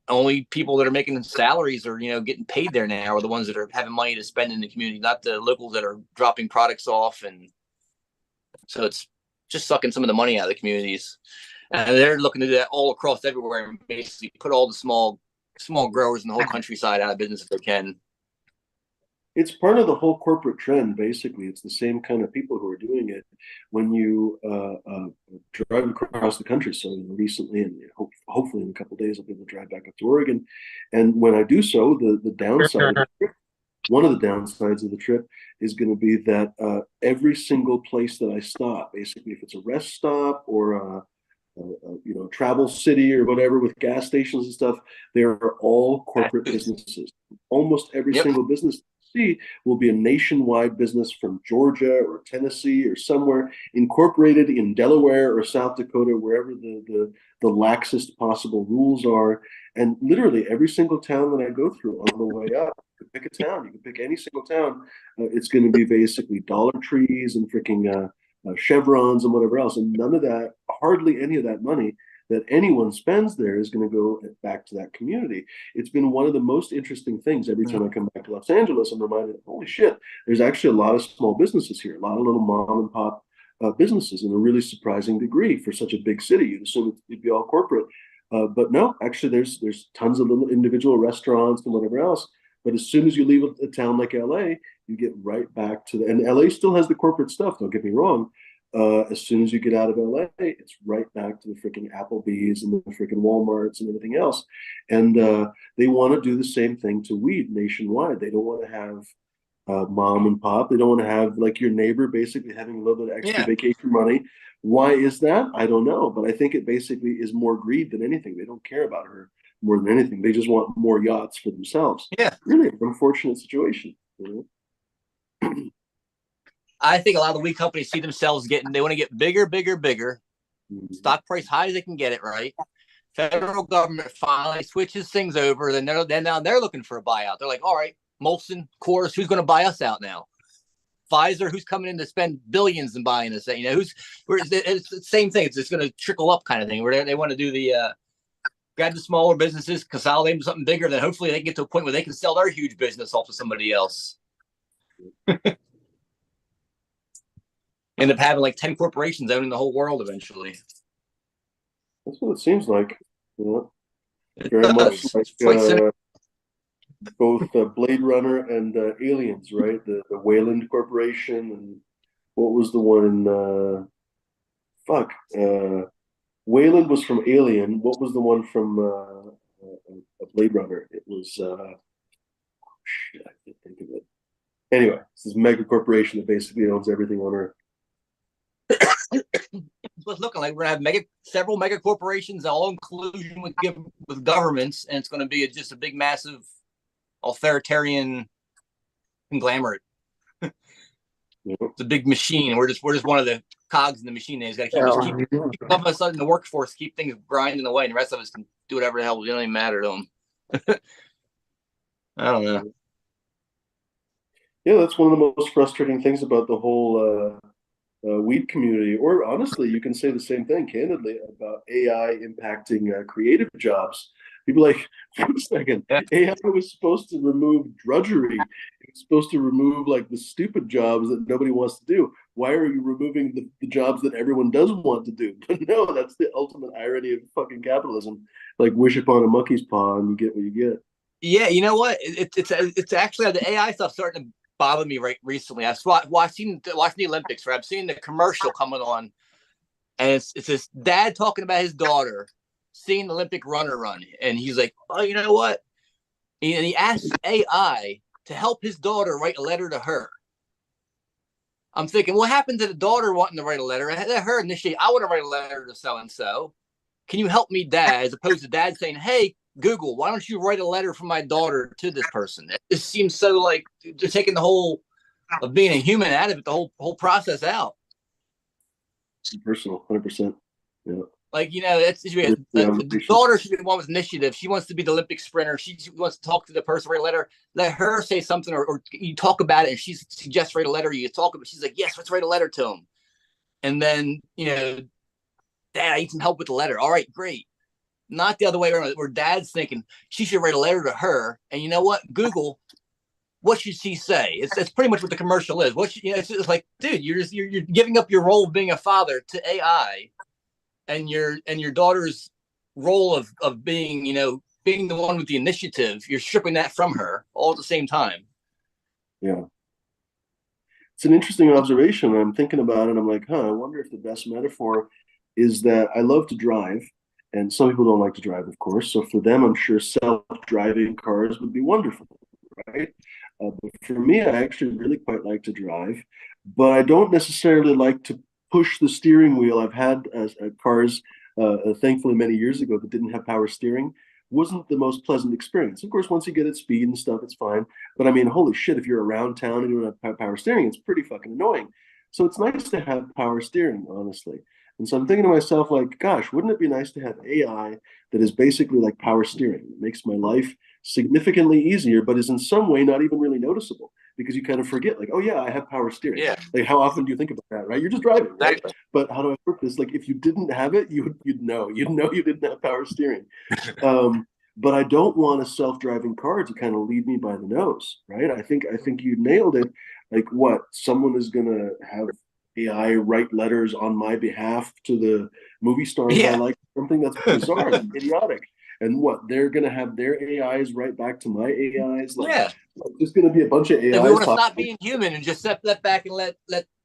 only people that are making salaries or, getting paid there now are the ones that are having money to spend in the community, not the locals that are dropping products off. And so it's just sucking some of the money out of the communities. And they're looking to do that all across everywhere and basically put all the small growers in the whole countryside out of business if they can. It's part of the whole corporate trend, basically. It's the same kind of people who are doing it. When you drive across the country, so recently, and hopefully in a couple of days, I'll be able to drive back up to Oregon. And when I do so, the downside of the trip, one of the downsides of the trip is going to be that every single place that I stop, basically, if it's a rest stop or travel city or whatever with gas stations and stuff, they are all corporate businesses. Almost every single business will be a nationwide business from Georgia or Tennessee or somewhere incorporated in Delaware or South Dakota, wherever the laxest possible rules are. And literally every single town that I go through on the way up, you can pick a town, you can pick any single town. It's going to be basically Dollar Trees and freaking Chevrons and whatever else. And none of that, hardly any of that money that anyone spends there is going to go back to that community. It's been one of the most interesting things. Every time I come back to Los Angeles, I'm reminded, holy shit, there's actually a lot of small businesses here, a lot of little mom and pop businesses in a really surprising degree for such a big city. You'd assume it'd be all corporate. But no, actually there's tons of little individual restaurants and whatever else. But as soon as you leave a town like LA, you get right back to and LA still has the corporate stuff, don't get me wrong. As soon as you get out of LA, it's right back to the freaking Applebee's and the freaking Walmarts and everything else. And they want to do the same thing to weed nationwide. They don't want to have mom and pop. They don't want to have like your neighbor basically having a little bit of extra vacation money. Why is that? I don't know. But I think it basically is more greed than anything. They don't care about her more than anything. They just want more yachts for themselves. Yeah. Really an unfortunate situation. I think a lot of the weed companies see themselves they want to get bigger, bigger, bigger. Stock price high as they can get it, right? Federal government finally switches things over. Then now they're looking for a buyout. They're like, all right, Molson, Coors, who's going to buy us out now? Pfizer, who's coming in to spend billions in buying us? It's the same thing. It's just going to trickle up kind of thing where they want to do the grab the smaller businesses, consolidate them to something bigger. Then hopefully they get to a point where they can sell their huge business off to somebody else. End up having like 10 corporations owning the whole world eventually. That's what it seems like. Very much like both Blade Runner and Aliens, right? The Wayland Corporation, and what was the one in Wayland was from Alien. What was the one from Blade Runner? It was shit, I can't think of it. Anyway, this is a mega corporation that basically owns everything on Earth. It's looking like we're gonna have several mega corporations all in collusion with governments, and it's going to be just a big, massive authoritarian conglomerate. It's a big machine. We're just one of the cogs in the machine. He's got to keep some of us in the workforce, keep things grinding away, and the rest of us can do whatever the hell. It doesn't even matter to them. I don't know. Yeah, that's one of the most frustrating things about the whole weed community. Or honestly, you can say the same thing candidly about AI impacting creative jobs. People like, wait a second, AI was supposed to remove drudgery. It was supposed to remove like the stupid jobs that nobody wants to do. Why are you removing the jobs that everyone does want to do? But no, that's the ultimate irony of fucking capitalism. Like wish upon a monkey's paw and you get what you get. Yeah, you know what? It's actually the AI stuff starting to bother me recently. I've watching the Olympics, right? I've seen the commercial coming on, and it's this dad talking about his daughter seeing the Olympic runner run, and he's like, "Oh, you know what?" And he asks AI, to help his daughter write a letter to her. I'm thinking, what happened to the daughter wanting to write a letter? Let her initiate, I want to write a letter to so-and-so. Can you help me, Dad? As opposed to Dad saying, hey, Google, why don't you write a letter from my daughter to this person? It seems so like they're taking the whole of being a human out of it, the whole process out. Personal, 100%. Yeah. Like, it's the daughter should be the one with initiative. She wants to be the Olympic sprinter. She wants to talk to the person, write a letter. Let her say something, or you talk about it, and she suggests write a letter. You talk about it. She's like, yes, let's write a letter to him. And then, Dad, I need some help with the letter. All right, great. Not the other way around, where Dad's thinking she should write a letter to her. And you know what? Google, what should she say? It's pretty much what the commercial is. It's like, dude, you're giving up your role of being a father to AI, and your daughter's role of being, being the one with the initiative. You're stripping that from her all at the same time. Yeah. It's an interesting observation. I'm thinking about it. I'm like, I wonder if the best metaphor is that I love to drive, and some people don't like to drive, of course. So for them, I'm sure self-driving cars would be wonderful, right? But for me, I actually really quite like to drive, but I don't necessarily like to push the steering wheel. I've had cars, thankfully, many years ago that didn't have power steering. Wasn't the most pleasant experience. Of course, once you get at speed and stuff, it's fine. But I mean, holy shit, if you're around town and you don't have power steering, it's pretty fucking annoying. So it's nice to have power steering, honestly. And so I'm thinking to myself, like, gosh, wouldn't it be nice to have AI that is basically like power steering? It makes my life significantly easier, but is in some way not even really noticeable, because you kind of forget, like, oh yeah, I have power steering. Yeah. Like, how often do you think about that, right? You're just driving, right? Exactly. But how do I work this? Like, if you didn't have it, you'd know you didn't have power steering. But I don't want a self-driving car to kind of lead me by the nose, right? I think you nailed it. Like, what, someone is gonna have AI write letters on my behalf to the movie stars I like? Something that's bizarre and idiotic. And what, they're gonna have their AIs write back to my AIs? Like, there's gonna be a bunch of AIs. Like, we want to stop being human and just set back and let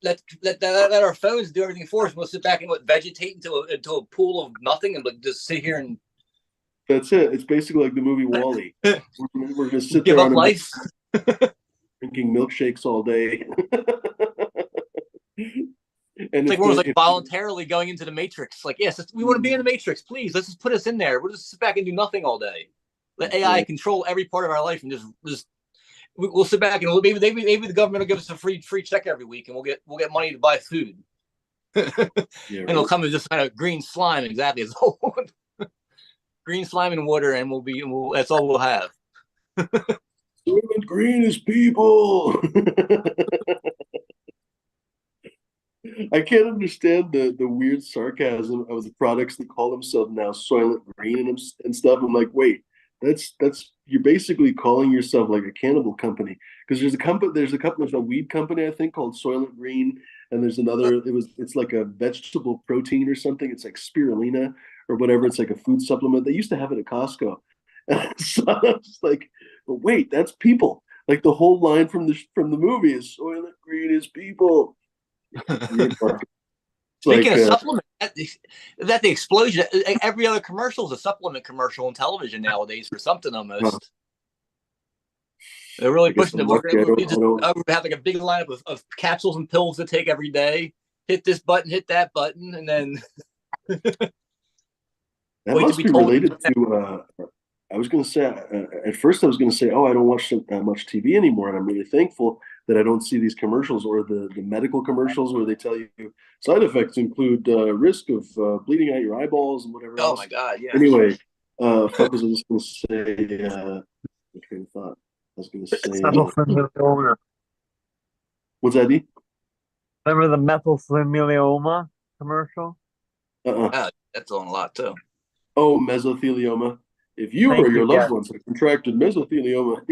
our phones do everything for us. We'll sit back and vegetate into a pool of nothing and just sit here and. That's it. It's basically like the movie WALL-E. We're gonna sit give there up life, drinking milkshakes all day. And it's like one was like voluntarily going into the Matrix. Like, yes, we want to be in the Matrix. Please, let's just put us in there. We'll just sit back and do nothing all day. Let AI control every part of our life, and just we'll sit back and maybe the government will give us a free check every week, and we'll get money to buy food. And it'll come in just kind of green slime, exactly as old. Green slime and water, and that's all we'll have. Green is people. I can't understand the weird sarcasm of the products that call themselves now Soylent Green and stuff. I'm like, wait, that's you're basically calling yourself like a cannibal company, because there's a weed company, I think, called Soylent Green, and there's another. It's like a vegetable protein or something. It's like spirulina or whatever. It's like a food supplement. They used to have it at Costco. So I'm just like, but wait, that's people. Like, the whole line from the movie is Soylent Green is people. Speaking of supplement, that the explosion. Every other commercial is a supplement commercial on television nowadays for something almost. They're really pushing it. We're have like a big lineup of capsules and pills to take every day. Hit this button, hit that button, and then that must be related to. I was going to say, at first I was going to say, oh, I don't watch that much TV anymore. And I'm really thankful that I don't see these commercials, or the medical commercials where they tell you side effects include risk of bleeding out your eyeballs and whatever else. Oh my God, yeah. Anyway, fuck was I just going to say, what train of thought? I was going to say. What's that, D? Remember the methylthelioma commercial? That's on a lot too. Oh, mesothelioma. If you or your loved ones have contracted mesothelioma,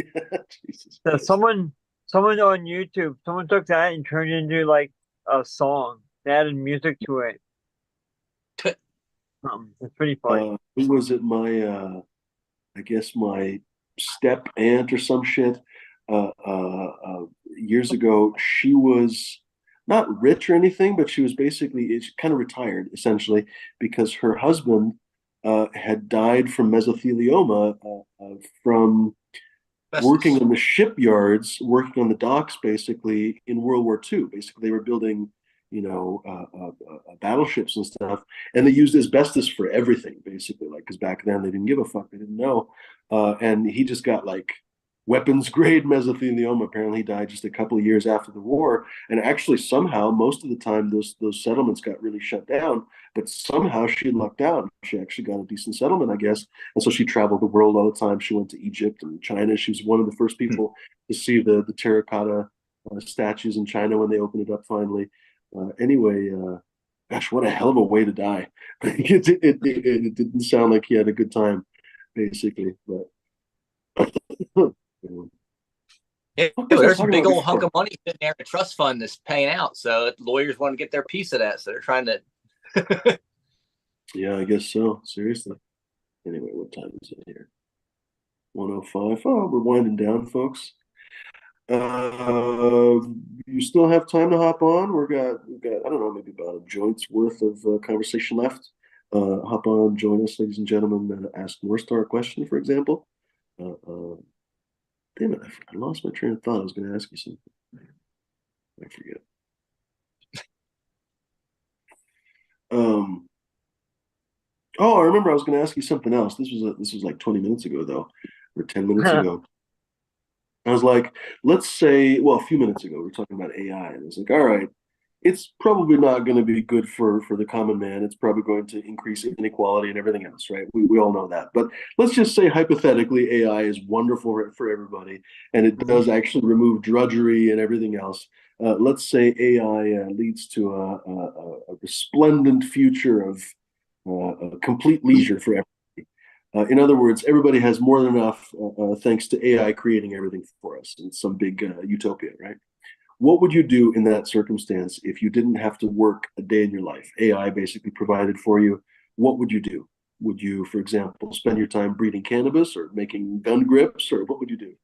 Jesus. So someone on YouTube, someone took that and turned it into like a song. They added music to it. It's pretty funny. Who was it? I guess my step aunt or some shit. Years ago, she was not rich or anything, but she was basically kind of retired essentially, because her husband had died from mesothelioma from working on the shipyards, working on the docks, basically in World War II. Basically, they were building, battleships and stuff, and they used asbestos for everything, basically. Like, because back then they didn't give a fuck, they didn't know. And he just got like weapons grade mesothelioma. Apparently, he died just a couple of years after the war. And actually, somehow, most of the time, those settlements got really shut down. But somehow she lucked out. She actually got a decent settlement, I guess. And so she traveled the world all the time. She went to Egypt and China. She was one of the first people to see the terracotta statues in China when they opened it up finally. Anyway, gosh, what a hell of a way to die. It didn't sound like he had a good time, basically. But Yeah, what was I there's a talking big about old hunk before? of money sitting there in a trust fund that's paying out. So lawyers want to get their piece of that. So they're trying to. Yeah, I guess so. Seriously. Anyway, what time is it here? 1:05. Oh, we're winding down, folks. Uh, you still have time to hop on? We've got I don't know, maybe about a joint's worth of conversation left. Hop on, join us, ladies and gentlemen. Ask North Star a question, for example. Uh, uh, damn it, I lost my train of thought. I was going to ask you something. I forget. Um, oh, I remember I was going to ask you something else. This was like 20 minutes ago, though, or 10 minutes ago. I was like, let's say, well, a few minutes ago, we were talking about AI, and I was like, all right, it's probably not going to be good for the common man. It's probably going to increase inequality and everything else, right? We all know that. But let's just say hypothetically, AI is wonderful for everybody, and it does actually remove drudgery and everything else. Let's say AI leads to a resplendent future of a complete leisure for everybody. In other words, everybody has more than enough thanks to AI creating everything for us in some big utopia, right? What would you do in that circumstance if you didn't have to work a day in your life? AI basically provided for you. What would you do? Would you, for example, spend your time breeding cannabis or making gun grips, or what would you do?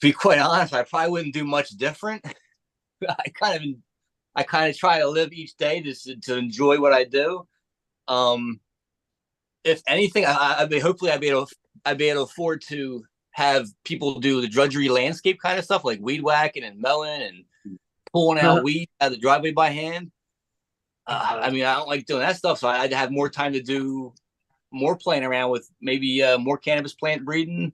Be quite honest, I probably wouldn't do much different. I kind of I kind of try to live each day to enjoy what I do. Um, if anything, I mean, hopefully I'd be able to afford to have people do the drudgery landscape kind of stuff like weed whacking and mowing and pulling out weed out of the driveway by hand. I mean, I don't like doing that stuff, so I'd have more time to do more playing around with maybe more cannabis plant breeding.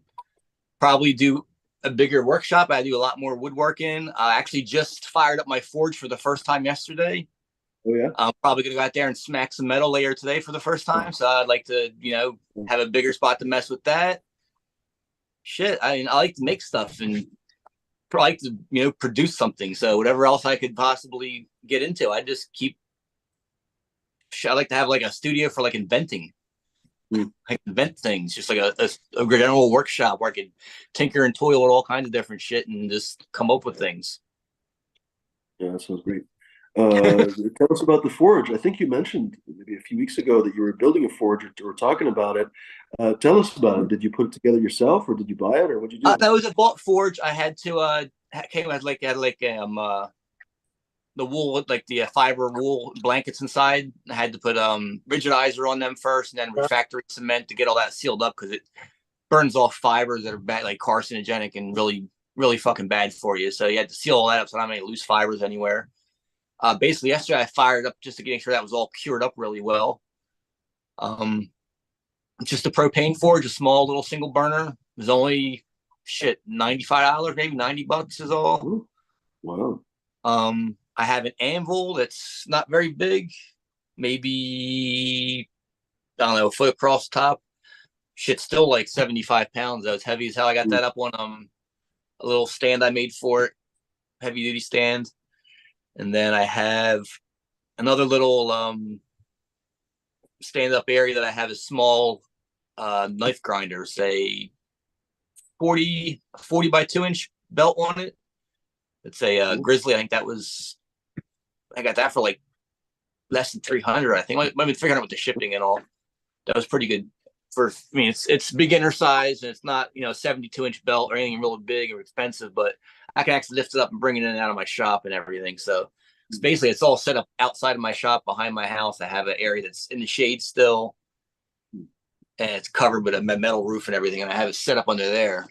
Probably do a bigger workshop. I do a lot more woodworking. I actually just fired up my forge for the first time yesterday. Oh yeah. I'm probably gonna go out there and smack some metal later today for the first time. So I'd like to, have a bigger spot to mess with that. Shit, I mean, I like to make stuff and like to, produce something. So whatever else I could possibly get into, I just keep. I like to have like a studio for like inventing. I invent things, just like a general workshop where I could tinker and toil with all kinds of different shit and just come up with things. Yeah, that sounds great. Tell us about the forge. I think you mentioned maybe a few weeks ago that you were building a forge or talking about it. Tell us about it. Did you put it together yourself, or did you buy it, or what did you do? That was a bought forge. I had to came with had like the wool with like the fiber wool blankets inside. I had to put rigidizer on them first, and then refractory cement to get all that sealed up because it burns off fibers that are bad, like carcinogenic and really fucking bad for you. So you had to seal all that up so not many loose fibers anywhere. Basically, yesterday I fired up just to make sure that was all cured up really well. Just a propane forge, a small little single burner. It was only $95, maybe $90 is all. Ooh, wow. I have an anvil that's not very big, maybe I don't know, a foot across the top. Shit's still like 75 pounds though. It's heavy as hell. I got that up on a little stand I made for it, heavy duty stand. And then I have another little stand up area that I have a small knife grinder, say 40 by 2 inch belt on it. It's a Grizzly. I got that for like less than 300. I think maybe 300 with the shipping and all. That was pretty good I mean, it's beginner size and it's not, 72-inch belt or anything really big or expensive, but I can actually lift it up and bring it in and out of my shop and everything. So it's all set up outside of my shop behind my house. I have an area that's in the shade still. and it's covered with a metal roof and everything, and I have it set up under there.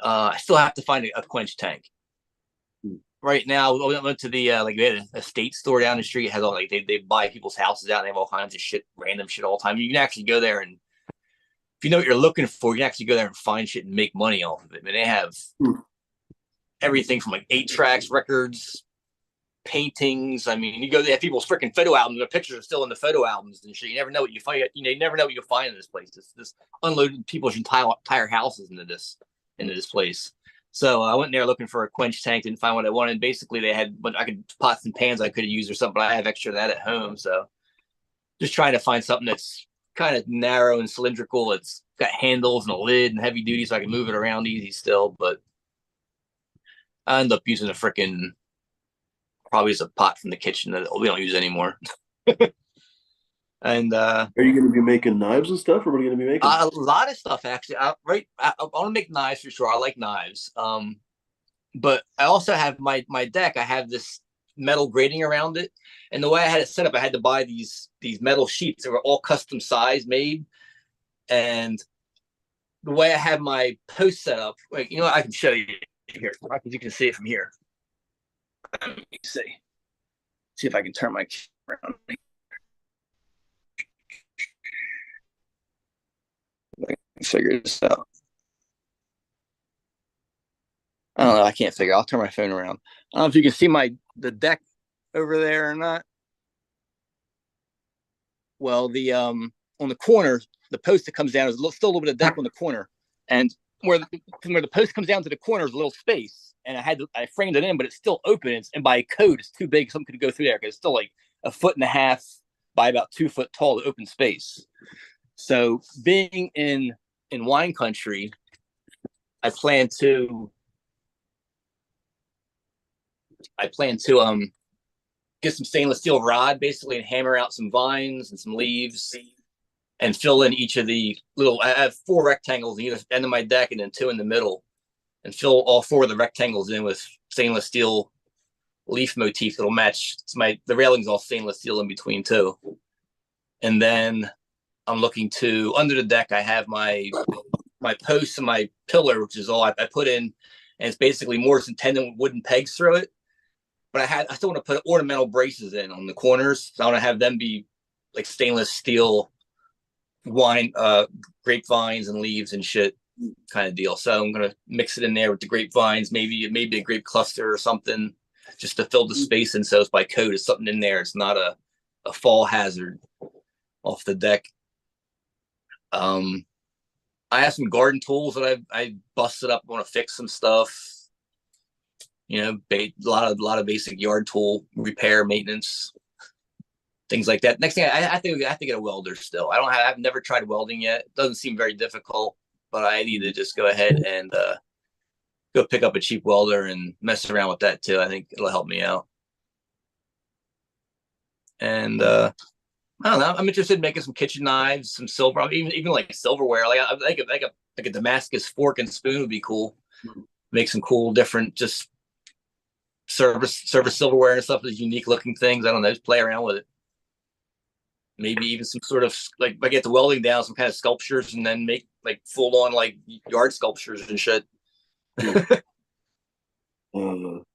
I still have to find a quench tank. Right now, we went to the like we had a state store down the street. It has all like they buy people's houses out. And they have all kinds of shit, random shit all the time. You can actually go there, and if you know what you're looking for, you can actually go there and find shit and make money off of it. I mean, they have everything from like 8 tracks, records, paintings. I mean, you go, they have people's freaking photo albums. Their pictures are still in the photo albums and shit. You never know what you find. You never know what you'll find in this place. This unloaded people's entire houses into this place. So I went there looking for a quench tank, didn't find what I wanted. Basically, they had, but I could pots and pans I could have used or something. But I have extra of that at home, so just trying to find something that's kind of narrow and cylindrical. It's got handles and a lid and heavy duty, so I can move it around easy still. But I end up using a freaking probably as a pot from the kitchen that we don't use anymore. And are you going to be making knives and stuff, or what are you going to be making? A lot of stuff actually. I want to make knives for sure. I like knives. But I also have my deck. I have this metal grating around it, and the way I had it set up, I had to buy these metal sheets that were all custom size made. And the way I have my post set up, like, you know, I can show you here. You can see it from here. Let me see if I can turn my camera around. Figure this out. I don't know. I can't figure. I'll turn my phone around. I don't know if you can see the deck over there or not. Well, the on the corner, the post that comes down is still a little bit of deck on the corner, and where the post comes down to the corner is a little space, and I framed it in, but it's still open, and by code it's too big. Something could go through there because it's still like 1.5 feet by about 2 foot tall, the open space. So being in wine country, I plan to get some stainless steel rod basically and hammer out some vines and some leaves and fill in each of the little. I have 4 rectangles in either end of my deck and then 2 in the middle, and fill all 4 of the rectangles in with stainless steel leaf motif that'll match. The railing's all stainless steel in between too. And then I'm looking to, under the deck, I have my posts and my pillar, which is all I put in, and it's basically Mortise and tenon with wooden pegs through it. But I still want to put ornamental braces in on the corners. So I want to have them be like stainless steel wine, grapevines and leaves and shit kind of deal. So I'm gonna mix it in there with the grapevines, maybe a grape cluster or something, just to fill the space. And so it's by code, it's something in there. It's not a fall hazard off the deck. I have some garden tools that I busted up. I want to fix some stuff. You know, a lot of basic yard tool repair, maintenance, things like that. Next thing, I have to get a welder still. I've never tried welding yet. It doesn't seem very difficult, but I need to just go ahead and go pick up a cheap welder and mess around with that too. I think it'll help me out. And I don't know. I'm interested in making some kitchen knives, some silver, even like silverware. Like a Damascus fork and spoon would be cool. Make some cool, different, just service silverware and stuff. Those unique looking things. I don't know. Just play around with it. Maybe even some sort of, like, if I get the welding down, some kind of sculptures, and then make like full on like yard sculptures and shit. No,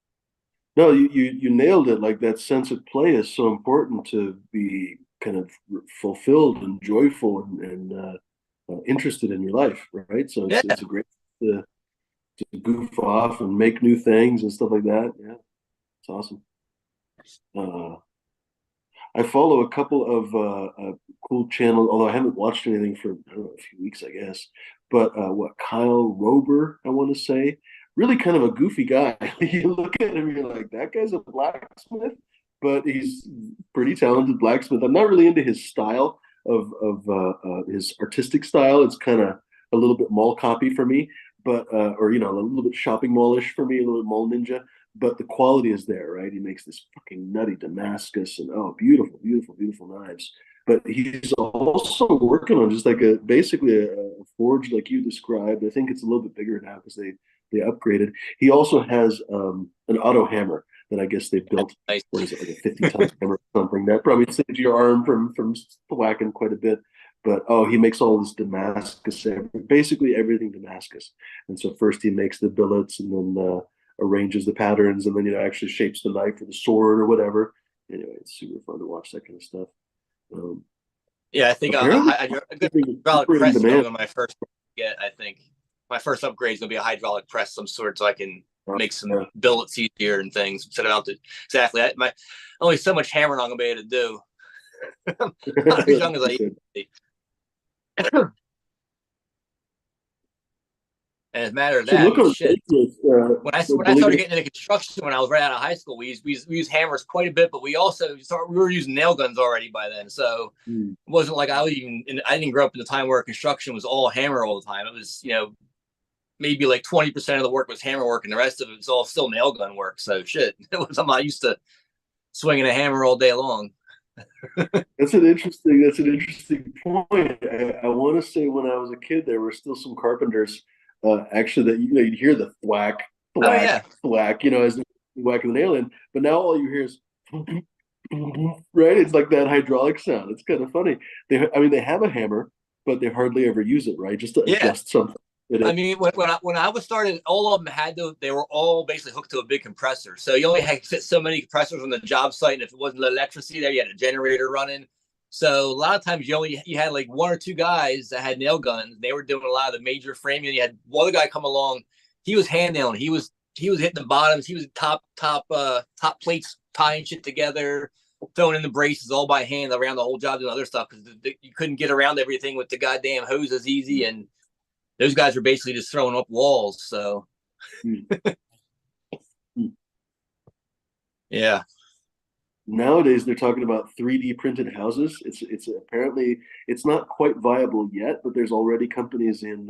you nailed it. Like, that sense of play is so important to be kind of fulfilled and joyful and interested in your life, right? So it's a great to goof off and make new things and stuff like that. Yeah, it's awesome. I follow a couple of cool channels, although I haven't watched anything for, I don't know, a few weeks, I guess. But Kyle Rober, I want to say, really kind of a goofy guy. You look at him, you're like, that guy's a blacksmith, but he's pretty talented blacksmith. I'm not really into his style of his artistic style. It's kind of a little bit mall copy for me, but or a little bit shopping mallish for me, a little bit mall ninja. But the quality is there, right? He makes this fucking nutty Damascus and beautiful, beautiful, beautiful knives. But he's also working on just like basically a forge like you described. I think it's a little bit bigger now because they upgraded. He also has an auto hammer that I guess they built. What is it, like a 50-ton hammer or something? That probably saved your arm from whacking quite a bit. But oh, he makes all this Damascus, basically everything Damascus. And so first he makes the billets, and then arranges the patterns, and then actually shapes the knife or the sword or whatever. Anyway, it's super fun to watch that kind of stuff. Um, Yeah, I think Apparently, a good hydraulic super in press is probably demand. one of my first get. I think my first upgrade is gonna be a hydraulic press of some sort, so I can make some Yeah. billets easier and things instead of out to exactly. My only so much hammering I'm gonna be able to do. I'm not as young as I used to be. And as a matter of Should that, I look mean, on shit. Facebook. When I started getting into construction when I was right out of high school, we used hammers quite a bit, but we were using nail guns already by then. So it wasn't like I didn't grow up in the time where construction was all hammer all the time. It was maybe like 20% of the work was hammer work, and the rest of it was all still nail gun work. So shit, I'm not used to swinging a hammer all day long. That's an interesting point. I want to say when I was a kid, there were still some carpenters, actually, that you'd hear the thwack, Oh yeah, thwack, thwack, as they're whacking the nail in. But now all you hear is right. It's like that hydraulic sound. It's kind of funny. I mean, they have a hammer, but they hardly ever use it, right? Just to yeah. adjust something. I mean, when I was started, all of them they were all basically hooked to a big compressor. So you only had to fit so many compressors on the job site, and if it wasn't electricity there, you had a generator running. So a lot of times you had like one or two guys that had nail guns. They were doing a lot of the major framing. You had one other guy come along. He was hand nailing. He was hitting the bottoms. He was top plates, tying shit together, throwing in the braces all by hand around the whole job, doing other stuff because you couldn't get around everything with the goddamn hose as easy. And those guys were basically just throwing up walls. So, yeah. Nowadays, they're talking about 3D printed houses. It's apparently it's not quite viable yet, but there's already companies in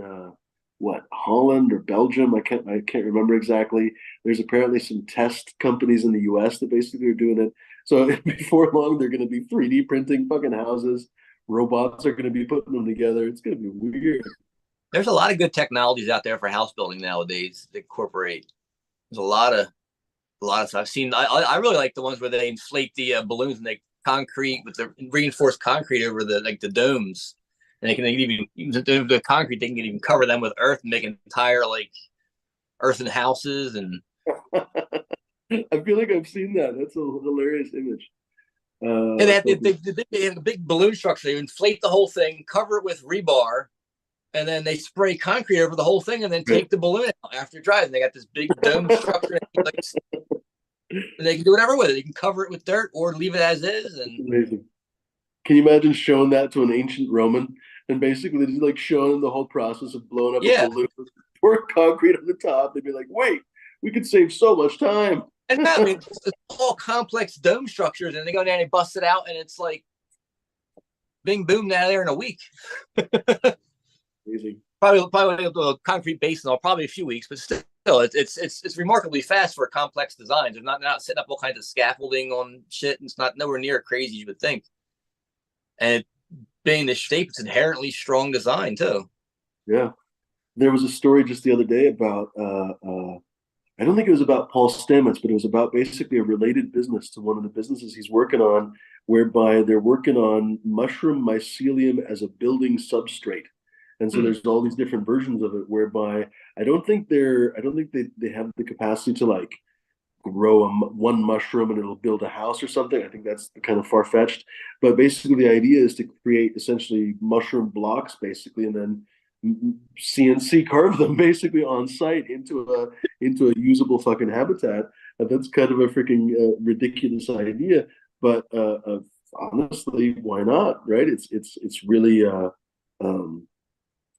what, Holland or Belgium. I can't remember exactly. There's apparently some test companies in the US that basically are doing it. So before long, they're going to be 3D printing fucking houses. Robots are going to be putting them together. It's going to be weird. There's a lot of good technologies out there for house building nowadays that incorporate. There's a lot of stuff I've seen. I really like the ones where they inflate the balloons and they concrete with the reinforced concrete over the domes, and they can even the concrete they can even cover them with earth and make entire like earthen houses. And I feel like I've seen that. That's a hilarious image. and they have a big balloon structure. They inflate the whole thing, cover it with rebar, and then they spray concrete over the whole thing, and then take the balloon out after it dries. And they got this big dome structure. And they can do whatever with it. They can cover it with dirt or leave it as is. And Amazing. Can you imagine showing that to an ancient Roman and basically just like showing them the whole process of blowing up a yeah, balloon, pour concrete on the top? They'd be like, "Wait, we could save so much time." and that, I mean, it's all complex dome structures, and they go down and bust it out, and it's like, bing, boom, now there in a week. Amazing. Probably a concrete base in probably a few weeks, but still, it's remarkably fast for complex designs. They're not setting up all kinds of scaffolding on shit, and it's not nowhere near crazy you would think. And being the shape, it's inherently strong design too. Yeah. There was a story just the other day about I don't think it was about Paul Stamets, but it was about basically a related business to one of the businesses he's working on, whereby they're working on mushroom mycelium as a building substrate. And so there's all these different versions of it, whereby I don't think they have the capacity to like grow one mushroom and it'll build a house or something. I think that's kind of far fetched. But basically, the idea is to create essentially mushroom blocks, basically, and then CNC carve them basically on site into a usable fucking habitat. And that's kind of a freaking ridiculous idea, but honestly, why not? Right? It's really um,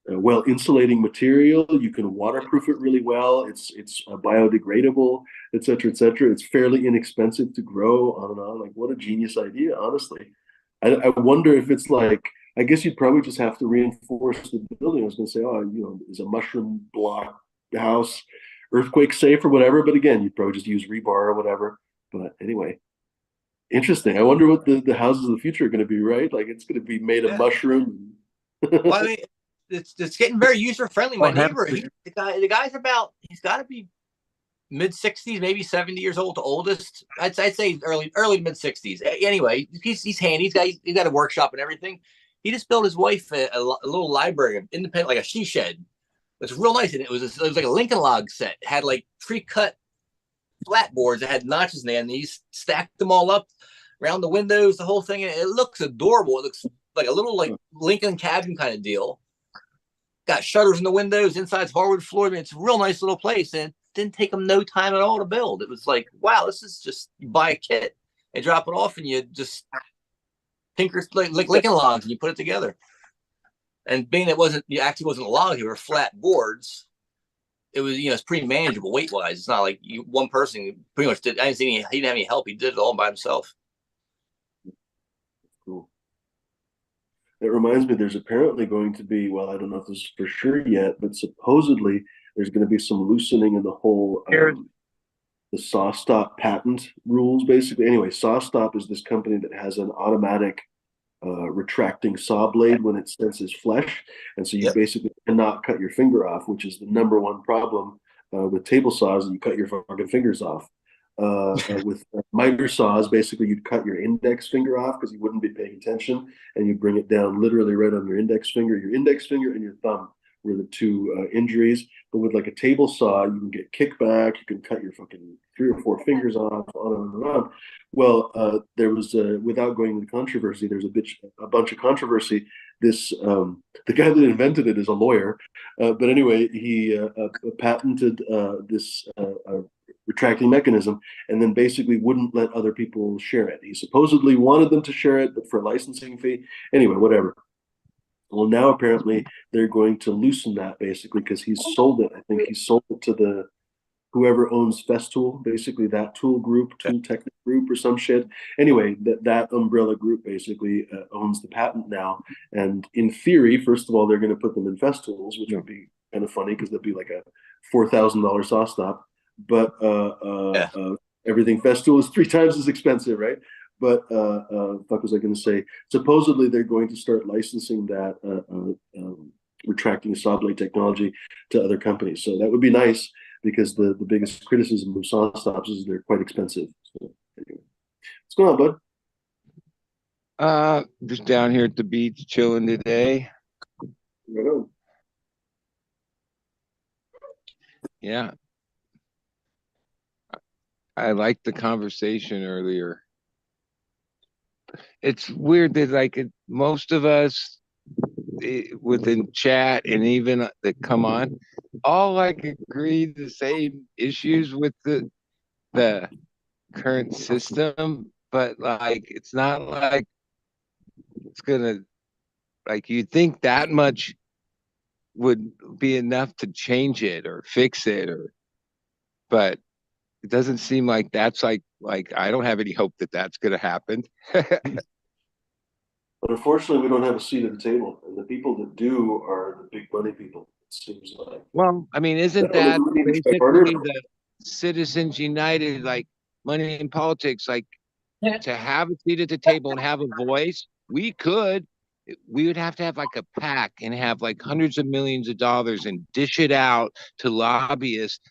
well insulating material. You can waterproof it really well. It's biodegradable, et cetera, et cetera. It's fairly inexpensive to grow, on and on. Like, what a genius idea, honestly. I wonder if it's like, I guess you'd probably just have to reinforce the building. I was going to say, oh, is a mushroom block house earthquake safe or whatever? But again, you'd probably just use rebar or whatever. But anyway, interesting. I wonder what the houses of the future are going to be, right? Like, it's going to be made of mushroom. Well, I mean, it's getting very user friendly. My neighbor, the guy's he's got to be mid-60s, maybe 70 years old, the oldest. I'd say early mid-60s. Anyway, he's handy. He's got a workshop and everything. he just built his wife a little library of independent, like a she shed. It's real nice, and it was like a Lincoln log set. It had like pre-cut flat boards that had notches in there, and he stacked them all up around the windows, the whole thing. And it looks adorable. It looks like a little like Lincoln cabin kind of deal. Got shutters in the windows, inside's hardwood floor. I mean, it's a real nice little place, and it didn't take them no time at all to build. It was like, wow, this is just, you buy a kit and drop it off, and you just tinker like Lincoln logs, and you put it together. And being it actually wasn't a log, they were flat boards. It was, it's pretty manageable weight wise. It's not like one person pretty much did. He didn't have any help. He did it all by himself. Cool. It reminds me, there's apparently going to be, well, I don't know if this is for sure yet, but supposedly there's going to be some loosening in the whole the SawStop patent rules, basically. Anyway, SawStop is this company that has an automatic retracting saw blade when it senses flesh, and so you basically cannot cut your finger off, which is the number one problem with table saws. You cut your fucking fingers off. With miter saws, basically you'd cut your index finger off because you wouldn't be paying attention, and you bring it down literally right on your index finger. Your index finger and your thumb were the two injuries. But with like a table saw, you can get kickback. You can cut your fucking 3 or 4 fingers off, on and on. Well, there was without going into controversy, there's a bunch of controversy. This the guy that invented it is a lawyer, but anyway, he patented this retracting mechanism, and then basically wouldn't let other people share it. He supposedly wanted them to share it, but for a licensing fee. Anyway, whatever. Well, now apparently they're going to loosen that, basically, because he's sold it. I think he sold it to whoever owns Festool, basically that tool technic group or some shit. Anyway, that umbrella group basically owns the patent now. And in theory, first of all, they're going to put them in Festools, which would be kind of funny because that'd be like a $4,000 saw stop. But everything Festool is 3 times as expensive, right? But fuck was I going to say? Supposedly they're going to start licensing that retracting saw blade technology to other companies. So that would be nice, because the biggest criticism of saw stops is they're quite expensive. So anyway, what's going on, bud? Just down here at the beach chilling today. Right on. Yeah. I liked the conversation earlier. It's weird that most of us within chat and even that come on all agree the same issues with the current system, but it's not like it's gonna, you'd think that much would be enough to change it or fix it, but it doesn't seem like that's like I don't have any hope that that's going to happen. But unfortunately, we don't have a seat at the table, and the people that do are the big money people, it seems like. Well, I mean, isn't that basically the Citizens United, money in politics, to have a seat at the table and have a voice? We would have to have a PAC and have hundreds of millions of dollars and dish it out to lobbyists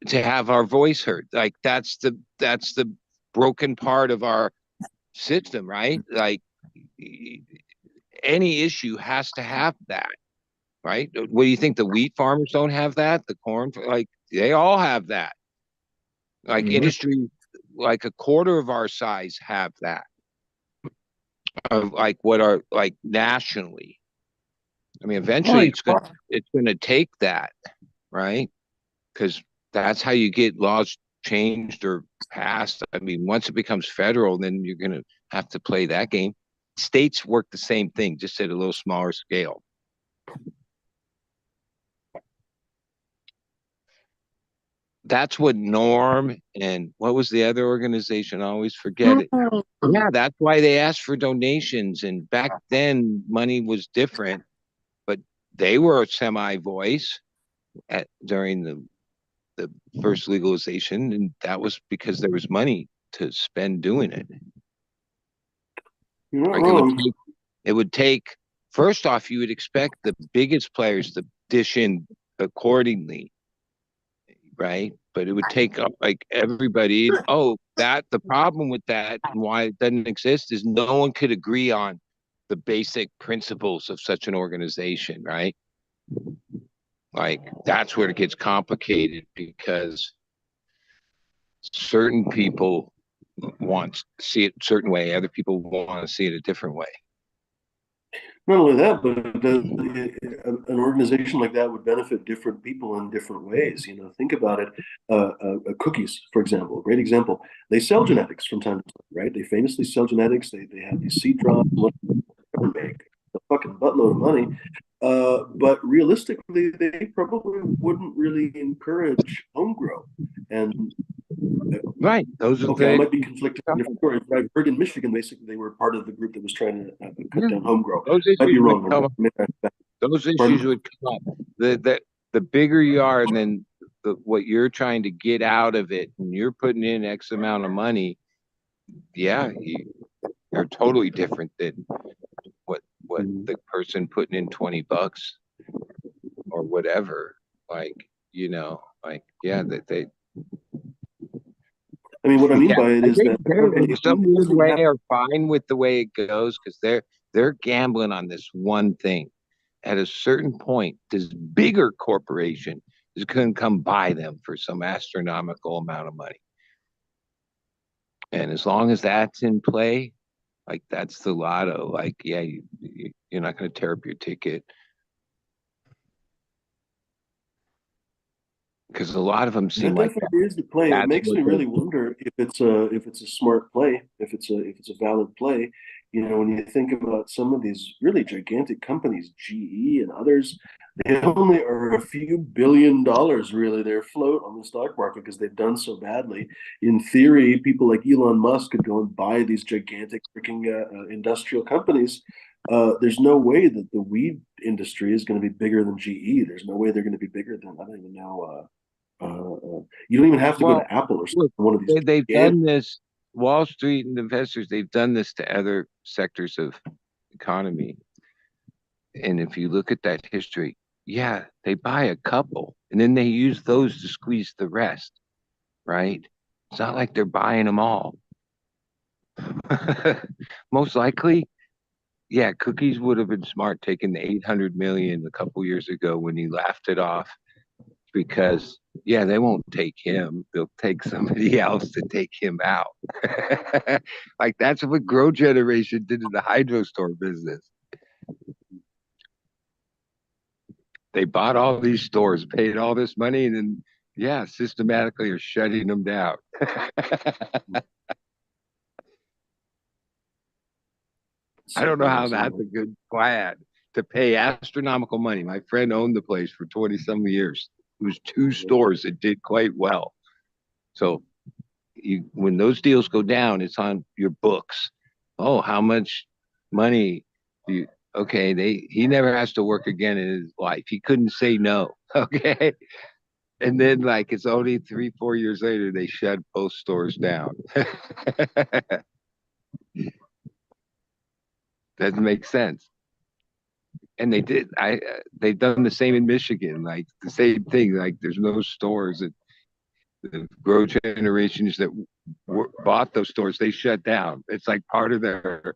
to have our voice heard. That's the broken part of our system, right? Any issue has to have that, right? What do you think? The wheat farmers don't have that? The corn, they all have that. Industry, a quarter of our size have that. Of what are nationally. I mean, eventually it's gonna take that, right? Because that's how you get laws changed or passed. I mean, once it becomes federal, then you're going to have to play that game. States work the same thing, just at a little smaller scale. That's what Norm and what was the other organization? I always forget it. Yeah, that's why they asked for donations. And back then, money was different, but they were a semi-voice during the first legalization, and that was because there was money to spend doing it. You're not wrong. It would take, first off, you would expect the biggest players to dish in accordingly, right? But it would take everybody. The problem with that and why it doesn't exist is no one could agree on the basic principles of such an organization, right? Like that's where it gets complicated because certain people want to see it a certain way, other people want to see it a different way. Not only that, but an organization like that would benefit different people in different ways. You know, think about it. Cookies, for example, a great example. They sell genetics from time to time, right? They famously sell genetics. They have these seed drops, make a fucking buttload of money. But realistically, they probably wouldn't really encourage home grow. And Right. Those are okay, I the might be conflicted with different stories, but I've heard in Michigan, basically, they were part of the group that was trying to cut down home grow. those Might be issues would wrong. come up. Those issues would come up. The bigger you are, and then what you're trying to get out of it, and you're putting in X amount of money, yeah, you're totally different than what the person putting in $20 or whatever. Like, you know, like yeah, that they. I mean, what I mean Yeah, by it I is think that they're okay, in some weird way are fine with the way it goes because they're gambling on this one thing. At a certain point, this bigger corporation is going to come buy them for some astronomical amount of money. And as long as that's in play, like that's the lotto. Like, yeah, you're not going to tear up your ticket because a lot of them seem that like that. definitely is the play. It That's makes what me they. really wonder if it's a smart play, if it's a valid play. You know, when you think about some of these really gigantic companies, GE and others, they only are a few $1 billion really their float on the stock market because they've done so badly. In theory, people like Elon Musk could go and buy these gigantic freaking industrial companies. There's no way that the weed industry is going to be bigger than GE. There's no way they're going to be bigger than I don't even know. You don't even have to go Well, to Apple or look, one of these. they've done this. Wall Street and investors, they've done this to other sectors of economy. And if you look at that history, yeah, they buy a couple and then they use those to squeeze the rest, right? It's not like they're buying them all. Most likely, yeah, Cookies would have been smart taking the 800 million a couple years ago when he laughed it off because yeah, they won't take him. They'll take somebody else to take him out. Like that's what Grow Generation did in the hydro store business. They bought all these stores, paid all this money, and then yeah, systematically are shutting them down. I don't know how that's a good plan to pay astronomical money. My friend owned the place for 20 some years. It was two stores that did quite well. So when those deals go down, it's on your books. Oh, how much money do you, okay, he never has to work again in his life. He couldn't say no. Okay. And then like it's only 3, 4 years later, they shut both stores down. Doesn't make sense. And they did. They've done the same in Michigan, like the same thing. Like there's no stores. The Grow Generations that bought those stores, they shut down. It's like part of their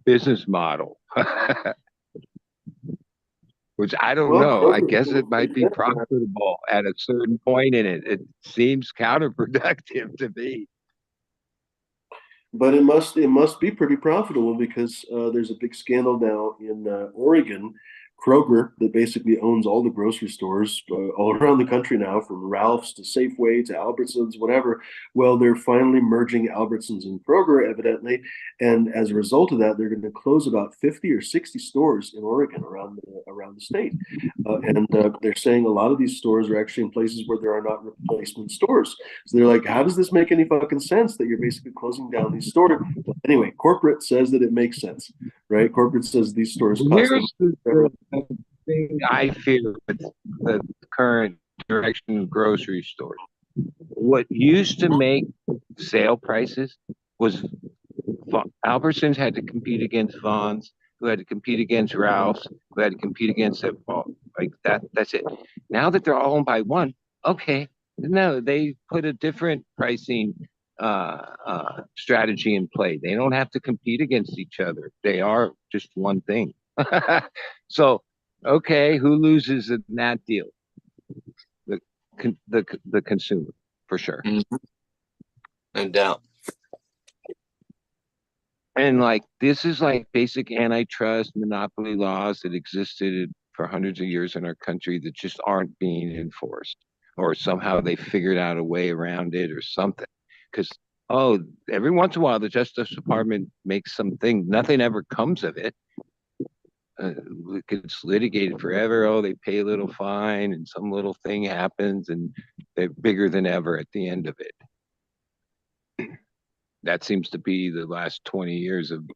business model. Which I don't Well, know. I guess it might be profitable at a certain point in it. It seems counterproductive to me. but it must be pretty profitable because there's a big scandal now in Oregon. Kroger, that basically owns all the grocery stores all around the country now, from Ralph's to Safeway to Albertsons, whatever. Well, they're finally merging Albertsons and Kroger, evidently, and as a result of that, they're going to close about 50 or 60 stores in Oregon around the state. And they're saying a lot of these stores are actually in places where there are not replacement stores. So they're like, how does this make any fucking sense that you're basically closing down these stores? Well, anyway, corporate says that it makes sense, right? Corporate says these stores cost them. Here's the thing I fear with the current direction of grocery stores. What used to make sale prices was Albertsons had to compete against Vons, who had to compete against Ralph's, who had to compete against it. Like that. That's it. Now that they're all owned by one, okay. No, they put a different pricing strategy in play. They don't have to compete against each other. They are just one thing. So, okay, who loses in that deal? The consumer, for sure. Mm-hmm. No doubt. And like this is like basic antitrust monopoly laws that existed for hundreds of years in our country that just aren't being enforced, or somehow they figured out a way around it or something. Because every once in a while the Justice Department makes something, nothing ever comes of it. It gets litigated forever. Oh, they pay a little fine and some little thing happens and they're bigger than ever at the end of it. That seems to be the last 20 years of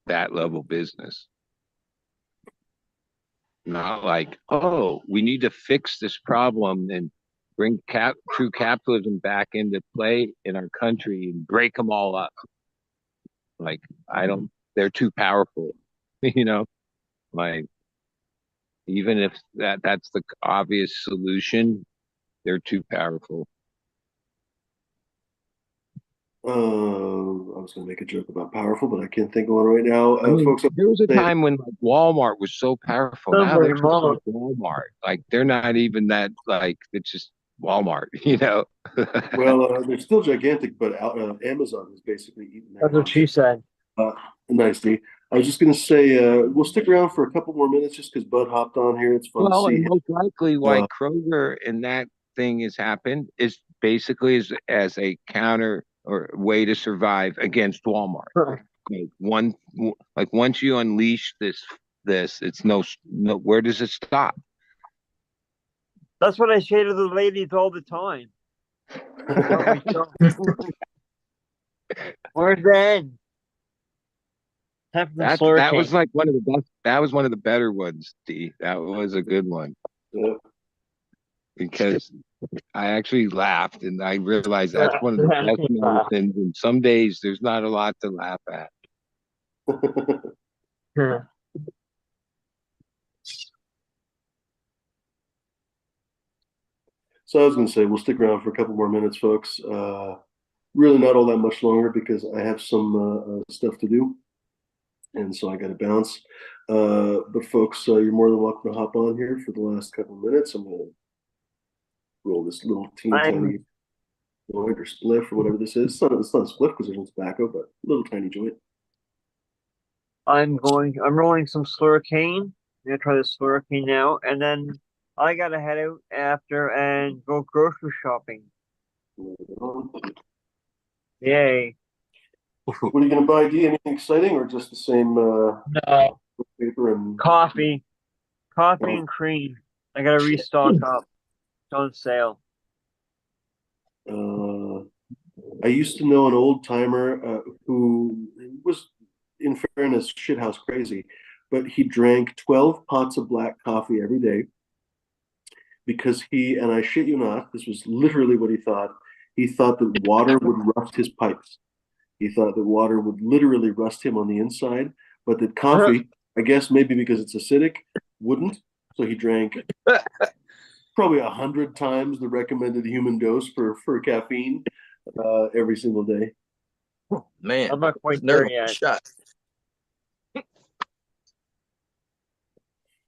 that level business. Not like, oh, we need to fix this problem and bring true capitalism back into play in our country and break them all up. Like, they're too powerful, you know, like, even if that's the obvious solution, they're too powerful. I was going to make a joke about powerful, but I can't think of one right now. I mean, Folks, there was a time when like Walmart was so powerful. Now they're just Mama. like Walmart. Like they're not even that. Like it's just Walmart. You know. well, they're still gigantic, but Amazon is basically eating their That's what she lunch. said. Nice, D. I was just going to say, we'll stick around for a couple more minutes just because Bud hopped on here. It's fun to Well, see and him. most likely why Kroger and that thing has happened is basically as a counter or way to survive against Walmart. Like once you unleash this, it's no. Where does it stop? That's what I say to the ladies all the time. Where's the end? That was like one of the best. That was one of the better ones, D. That was a good one. Yeah. Because I actually laughed and I realized that's one of the best medicines. And some days there's not a lot to laugh at. So I was going to say, we'll stick around for a couple more minutes, folks. Really not all that much longer because I have some stuff to do. And so I got to bounce. But folks, you're more than welcome to hop on here for the last couple of minutes. I'm going to roll this little tiny joint or spliff or whatever this is. It's not a spliff because there's no tobacco, but a little tiny joint. I'm rolling some slurricane. I'm gonna try the slurricane now, and then I gotta head out after and go grocery shopping. Yay. What are you going to buy, D? Anything exciting or just the same No. paper and Coffee and cream. I gotta restock up. It's on sale. I used to know an old timer who was, in fairness, shithouse crazy, but he drank 12 pots of black coffee every day because and I shit you not, this was literally what he thought that water would rust his pipes. He thought that water would literally rust him on the inside, but that coffee, I guess maybe because it's acidic, wouldn't. So he drank probably 100 times the recommended human dose for caffeine every single day. Man, I'm not quite there yet. Shot.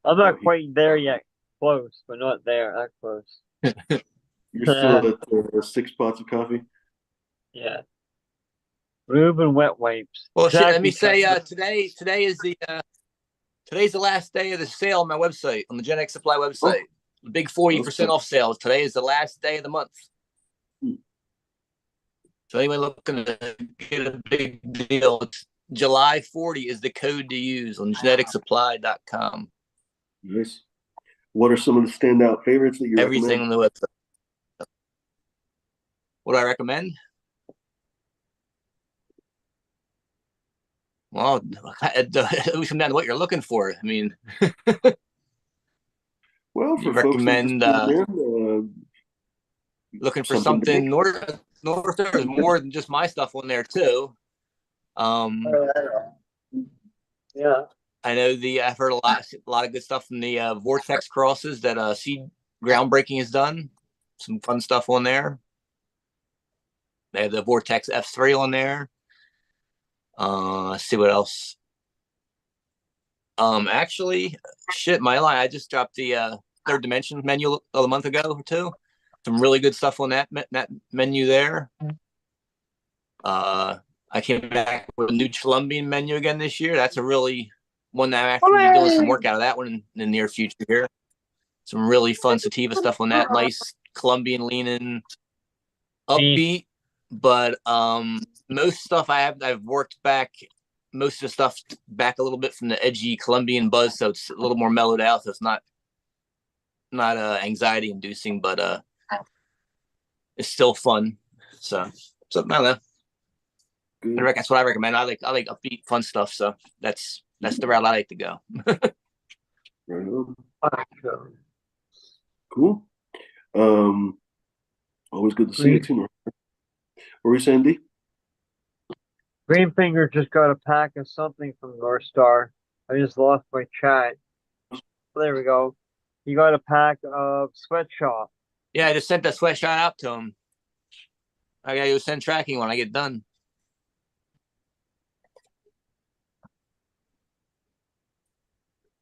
I'm not quite there yet. Close, but not there. That close. You're still at 6 pots of coffee? Yeah. Lube and wet wipes. Well, exactly. let me say, today's the last day of the sale on my website, on the Gen X Supply website. The big 40% off sales. Today is the last day of the month. So anyone looking to get a big deal, July 40 is the code to use on geneticsupply.com. Nice. What are some of the standout favorites that you Everything recommend? on the website. What do I recommend? Well, it always comes down to what you're looking for. I mean, well, for you folks recommend looking for something north there's more than just my stuff on there too. Yeah, I know I've heard a lot of good stuff from the Vortex crosses that Seed Groundbreaking has done. Some fun stuff on there. They have the Vortex F3 on there. Let's see what else. Actually, shit, my lie. I just dropped the Third Dimension menu a month ago or two. Some really good stuff on that menu there. I came back with a new Colombian menu again this year. That's a really one that I'm actually doing some work out of that one in the near future here. Some really fun sativa stuff on that. Nice Colombian leaning, upbeat, but most stuff I've worked back most of the stuff back a little bit from the edgy Colombian buzz, so it's a little more mellowed out, so it's not anxiety inducing, but it's still fun. So I don't know. That's what I recommend. I like upbeat, fun stuff. So that's the route I like to go. Right on. Cool. Always good to see you too. What were you saying, D? Greenfinger just got a pack of something from North Star. I just lost my chat. There we go. He got a pack of Sweatshop. Yeah, I just sent that Sweatshop out to him. I gotta go send tracking when I get done.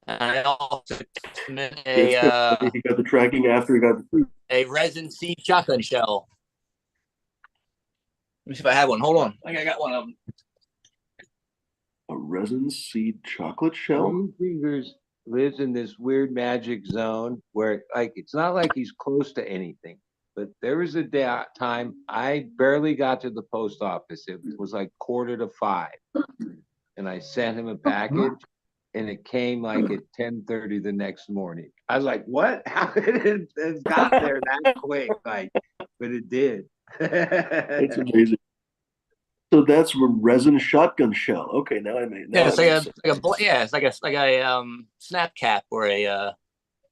I also submit he got the tracking after he got the food. A resin seed shotgun shell. Let me see if I have one. Hold on. I think I got one of them. A resin seed chocolate shell? Greenfingers lives in this weird magic zone where, like, it's not like he's close to anything. But there was a time I barely got to the post office. It was like 4:45. And I sent him a package, and it came like at 10:30 the next morning. I was like, what? How did it got there that quick? Like, but it did. It's amazing. So that's a resin shotgun shell. Okay, now I made. Yeah, it's like a snap cap or a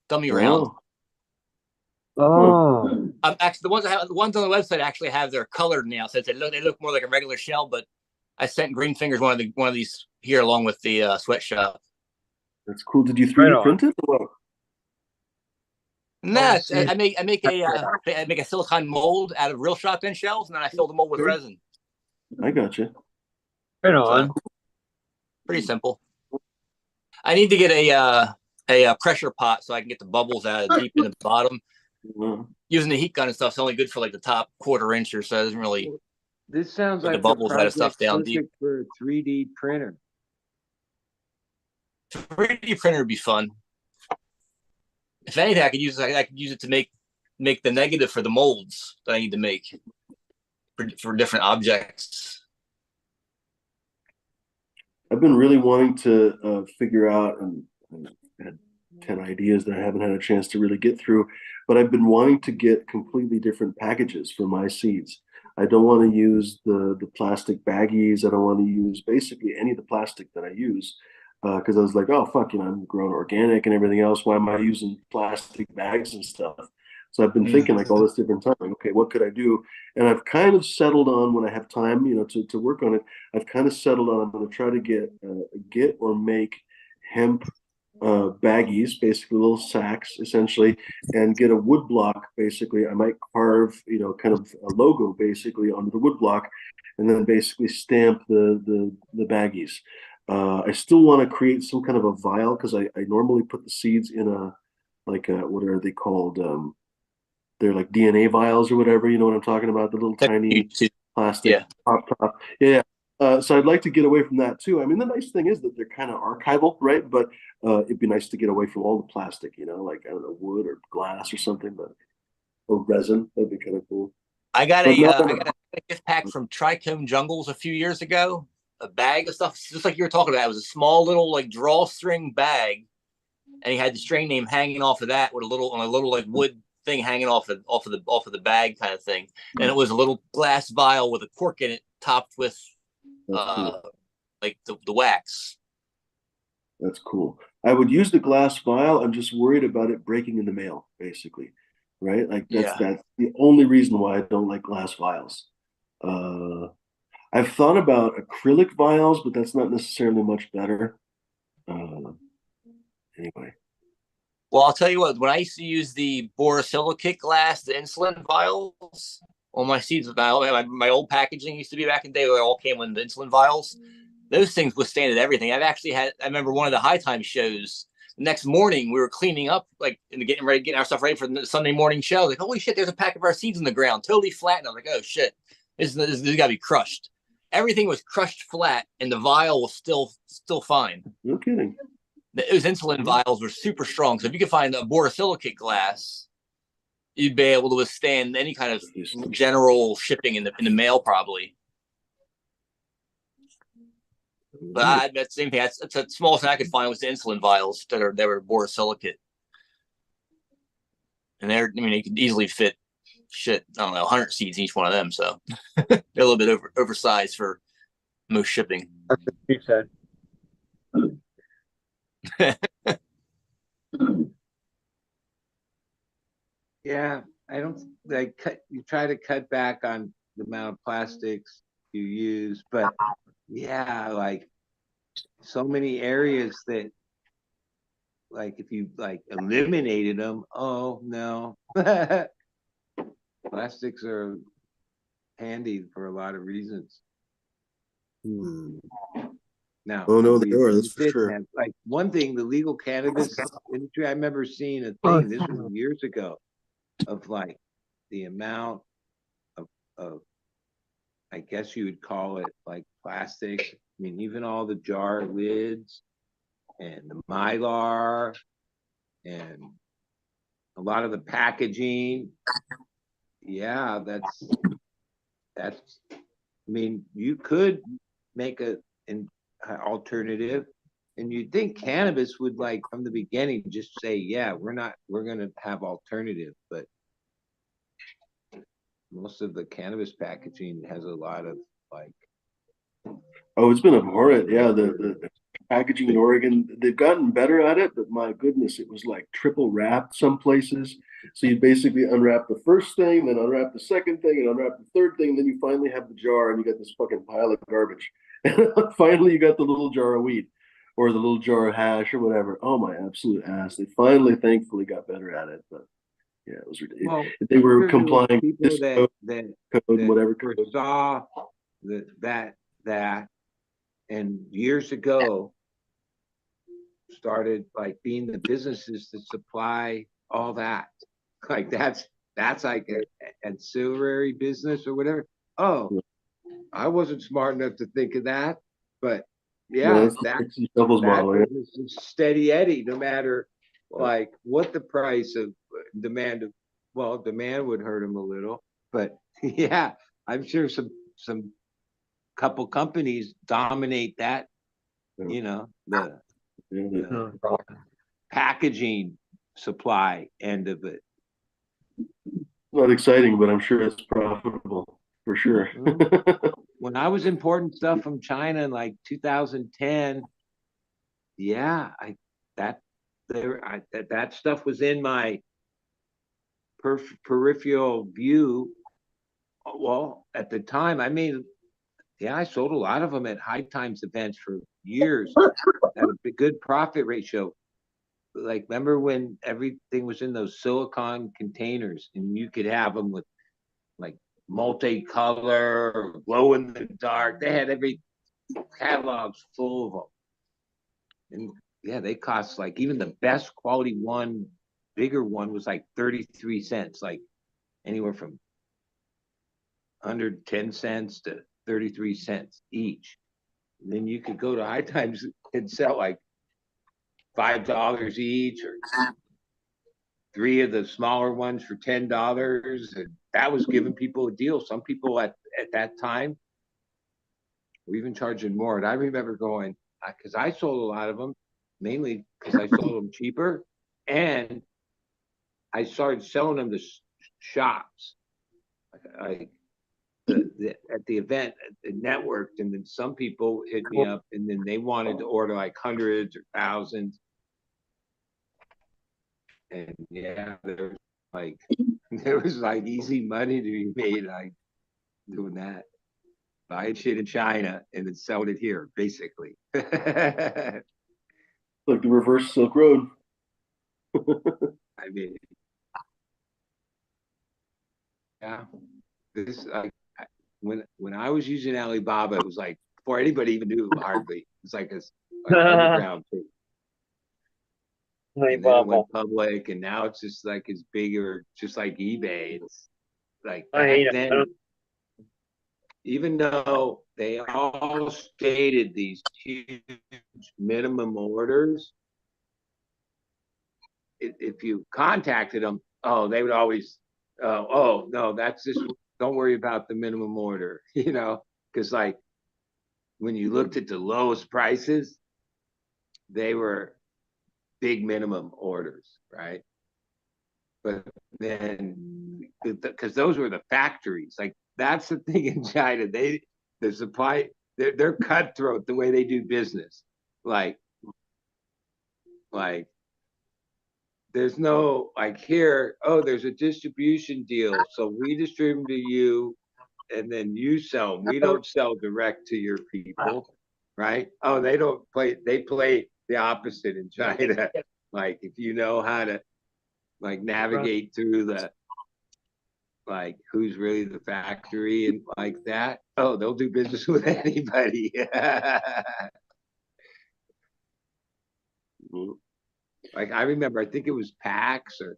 dummy round. Oh. Actually, the ones on the website actually have their colored now, so they look more like a regular shell. But I sent Greenfingers one of these here along with the sweatshop. That's cool. Did you 3D print it or what? Nah, I make a silicone mold out of real shotgun shells, and then I fill the mold with resin. I got you. Right on. So, pretty simple. I need to get a pressure pot so I can get the bubbles out of deep in the bottom. Using the heat gun and stuff is only good for like the top 1/4 inch or so. It doesn't really. This sounds like the bubbles out of stuff down deep for a 3D printer. 3D printer would be fun. If anything, I could use it to make the negative for the molds that I need to make for different objects. I've been really wanting to figure out, and I had 10 ideas that I haven't had a chance to really get through, but I've been wanting to get completely different packages for my seeds. I don't want to use the plastic baggies. I don't want to use basically any of the plastic that I use because I was like, oh, fuck, I'm growing organic and everything else. Why am I using plastic bags and stuff? So I've been thinking like all this different time. Okay, what could I do? And I've kind of settled on when I have time, to work on it. I've kind of settled on I'm going to try to get or make hemp baggies, basically little sacks, essentially, and get a wood block. Basically, I might carve, kind of a logo basically onto the wood block, and then basically stamp the baggies. I still want to create some kind of a vial because I normally put the seeds in what are they called? They're like DNA vials or whatever. You know what I'm talking about? The little tiny plastic top. Yeah. So I'd like to get away from that too. I mean, the nice thing is that they're kind of archival, right? But it'd be nice to get away from all the plastic, like, I don't know, wood or glass or something, or resin. That'd be kind of cool. I got a gift pack from Trichome Jungles a few years ago. A bag of stuff, just like you were talking about. It was a small little like drawstring bag, and he had the strain name hanging off of that with a little like wood thing hanging off of the bag kind of thing. And it was a little glass vial with a cork in it, topped with like the wax. That's cool. I would use the glass vial. I'm just worried about it breaking in the mail, basically, right? Like that's the only reason why I don't like glass vials. I've thought about acrylic vials, but that's not necessarily much better. Anyway. Well, I'll tell you what, when I used to use the borosilicate glass, the insulin vials, All my seeds, my old packaging used to be back in the day, where it all came in the insulin vials. Those things withstanded everything. I've actually had. I remember one of the High Time shows. The next morning, we were cleaning up, like, and getting our stuff ready for the Sunday morning show. Like, holy shit, there's a pack of our seeds in the ground, totally flat. And I was like, oh shit, this got to be crushed. Everything was crushed flat, and the vial was still fine. No kidding. Those insulin vials were super strong. So if you could find a borosilicate glass, you'd be able to withstand any kind of general shipping in the mail, probably. But that's the same thing. That's the smallest thing I could find was the insulin vials that were borosilicate, and I mean, they could easily fit I don't know, 100 seeds in each one of them. So they're a little bit oversized for most shipping. That's what you said. Yeah, I don't like you try to cut back on the amount of plastics you use, but yeah, like so many areas that like if you like eliminated them, oh no. Plastics are handy for a lot of reasons. Now, Oh no, they are. That's for sure. like one thing, the legal cannabis industry, I remember seeing a thing, this was years ago, of like the amount of I guess you would call it like plastic. I mean, even all the jar lids and the mylar and a lot of the packaging. Yeah, that's I mean, you could make an alternative, and you'd think cannabis would like from the beginning just say, yeah, we're gonna have alternative, but most of the cannabis packaging has a lot of like. Oh, it's been abhorrent. Yeah, the packaging in Oregon, they've gotten better at it, but my goodness, it was like triple wrapped some places. So you basically unwrap the first thing, then unwrap the second thing, and unwrap the third thing, and then you finally have the jar, and you got this fucking pile of garbage. And finally, you got the little jar of weed, or the little jar of hash, or whatever. Oh my absolute ass! They finally, thankfully, got better at it, but yeah, it was ridiculous. Well, they were complying people code, whatever code. saw that and years ago started like being the businesses that supply all that. Like that's like an ancillary business or whatever. Oh, I wasn't smart enough to think of that, but yeah, that model, yeah. is steady Eddie, no matter like what the price of demand of, well, demand would hurt him a little, but yeah, I'm sure some couple companies dominate that, you know, the packaging supply end of it. Not exciting, but I'm sure it's profitable for sure. When I was importing stuff from China in like 2010, yeah, that stuff was in my peripheral view. Well, at the time, I sold a lot of them at High Times events for years at a good profit ratio. Like, remember when everything was in those silicone containers and you could have them with like multicolor, glow in the dark. They had every catalogs full of them. And yeah, they cost like even the best quality one, bigger one was like 33 cents, like anywhere from under 10 cents to 33 cents each. And then you could go to High Times and sell like $5 each, or 3 of the smaller ones for $10. And that was giving people a deal. Some people at that time were even charging more. And I remember going, because I sold a lot of them, mainly because I sold them cheaper. And I started selling them to shops. Like at the event, it networked, and then some people hit me up, and then they wanted to order like hundreds or thousands. And yeah, there was like easy money to be made like doing that, buying shit in China and then selling it here, basically. Like the reverse Silk Road. I mean, yeah. this when I was using Alibaba, it was like before anybody even knew hardly. It's like a like underground thing. And then it Alibaba. went public, and now it's just like as big or just like eBay. It's like I back hate it. then, even though they all stated these huge minimum orders, if you contacted them, oh, they would always, oh no, that's just don't worry about the minimum order, because like when you looked at the lowest prices, they were big minimum orders, right? But then, because those were the factories, like that's the thing in China, the supply, they're cutthroat the way they do business, like like there's no like here, oh, there's a distribution deal, so we distribute to you and then you sell them. We don't sell direct to your people, right? Oh, they play the opposite in China. Like if you know how to like navigate through the like who's really the factory and like that, oh, they'll do business with anybody. Like I remember, I think it was PAX or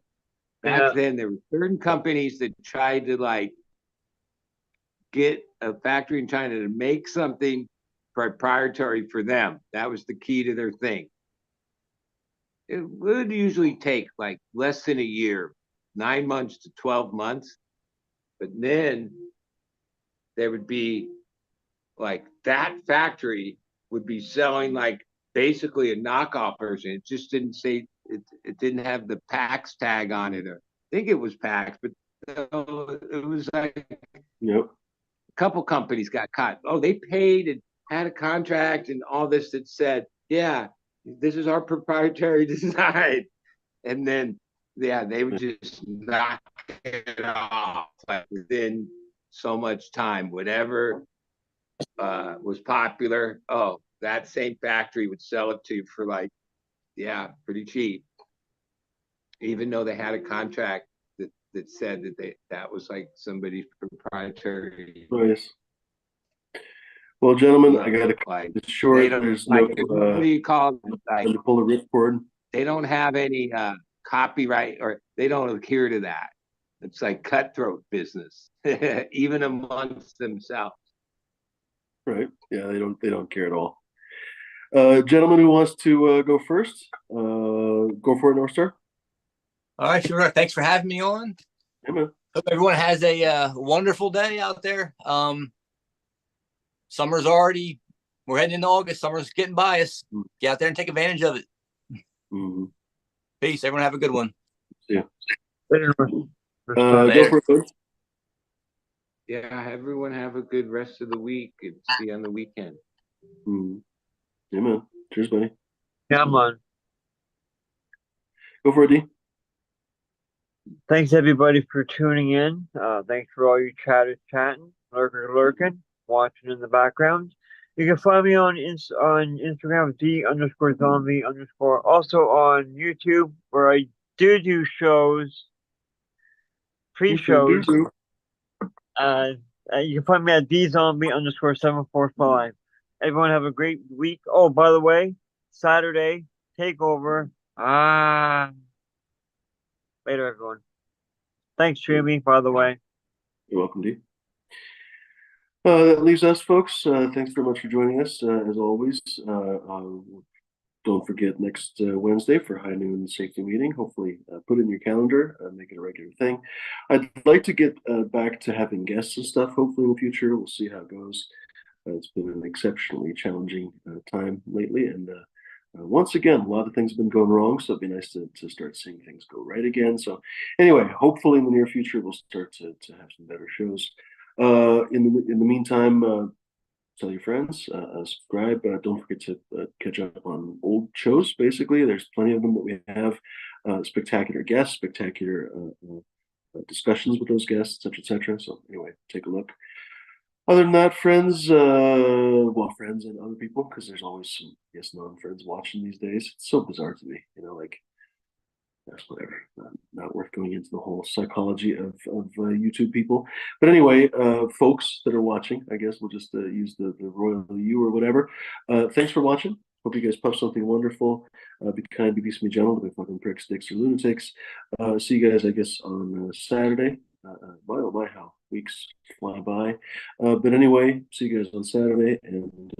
back then there were certain companies that tried to like get a factory in China to make something proprietary for them. That was the key to their thing. It would usually take like less than a year, 9 months to 12 months. But then there would be like that factory would be selling like basically a knockoff version. It just didn't say it didn't have the PAX tag on it. Or I think it was PAX, but it was like Yep. a couple companies got caught. Oh, they paid and had a contract and all this that said, yeah, this is our proprietary design. And then, yeah, they would just knock it off like within so much time. Whatever was popular, oh, that same factory would sell it to you for like, yeah, pretty cheap. Even though they had a contract that said that was like somebody's proprietary. Nice. Well, gentlemen, I got to cut like this short. There's no what do you call it? Like to pull the ripcord. they don't have any copyright or they don't adhere to that. It's like cutthroat business, even amongst themselves. Right. Yeah, they don't care at all. Gentleman who wants to go first, go for it, North Star. All right, sure. Thanks for having me on. Yeah, man. Hope everyone has a wonderful day out there. Summer's already, we're heading into August. Summer's getting by us. Get out there and take advantage of it. Mm-hmm. Peace. Everyone have a good one. Yeah. Later. Go for it. Yeah, everyone have a good rest of the week and see you on the weekend. Mm-hmm. Yeah, man. Cheers, buddy. Come on. Go for it, D. Thanks everybody for tuning in. Thanks for all you chatters chatting, lurking, watching in the background. You can find me on Instagram D_zombie_. Also on YouTube where I do shows, pre-shows. You can find me at DZombie_745. Everyone have a great week. Oh, by the way, Saturday takeover. Later, everyone. Thanks, Jimmy, by the way. You're welcome, D. That leaves us, folks. Thanks very much for joining us, as always. Don't forget next Wednesday for High Noon Safety Meeting. Hopefully, put it in your calendar, make it a regular thing. I'd like to get back to having guests and stuff, hopefully in the future. We'll see how it goes. It's been an exceptionally challenging time lately, and once again, a lot of things have been going wrong, so it'd be nice to start seeing things go right again. So anyway, hopefully in the near future, we'll start to have some better shows. In the meantime, tell your friends, subscribe. Don't forget to catch up on old shows, basically. There's plenty of them that we have. Spectacular guests, spectacular discussions with those guests, etc. So anyway, take a look. Other than that, friends, friends and other people, because there's always some, non-friends watching these days. It's so bizarre to me, like that's whatever. Not worth going into the whole psychology of YouTube people. But anyway, folks that are watching, I guess we'll just use the royal you or whatever. Thanks for watching. Hope you guys puff something wonderful. Be kind, be decent, be gentle. Don't be fucking pricks, dicks, or lunatics. See you guys, I guess, on Saturday. Oh my, how weeks fly by. But anyway, see you guys on Saturday, and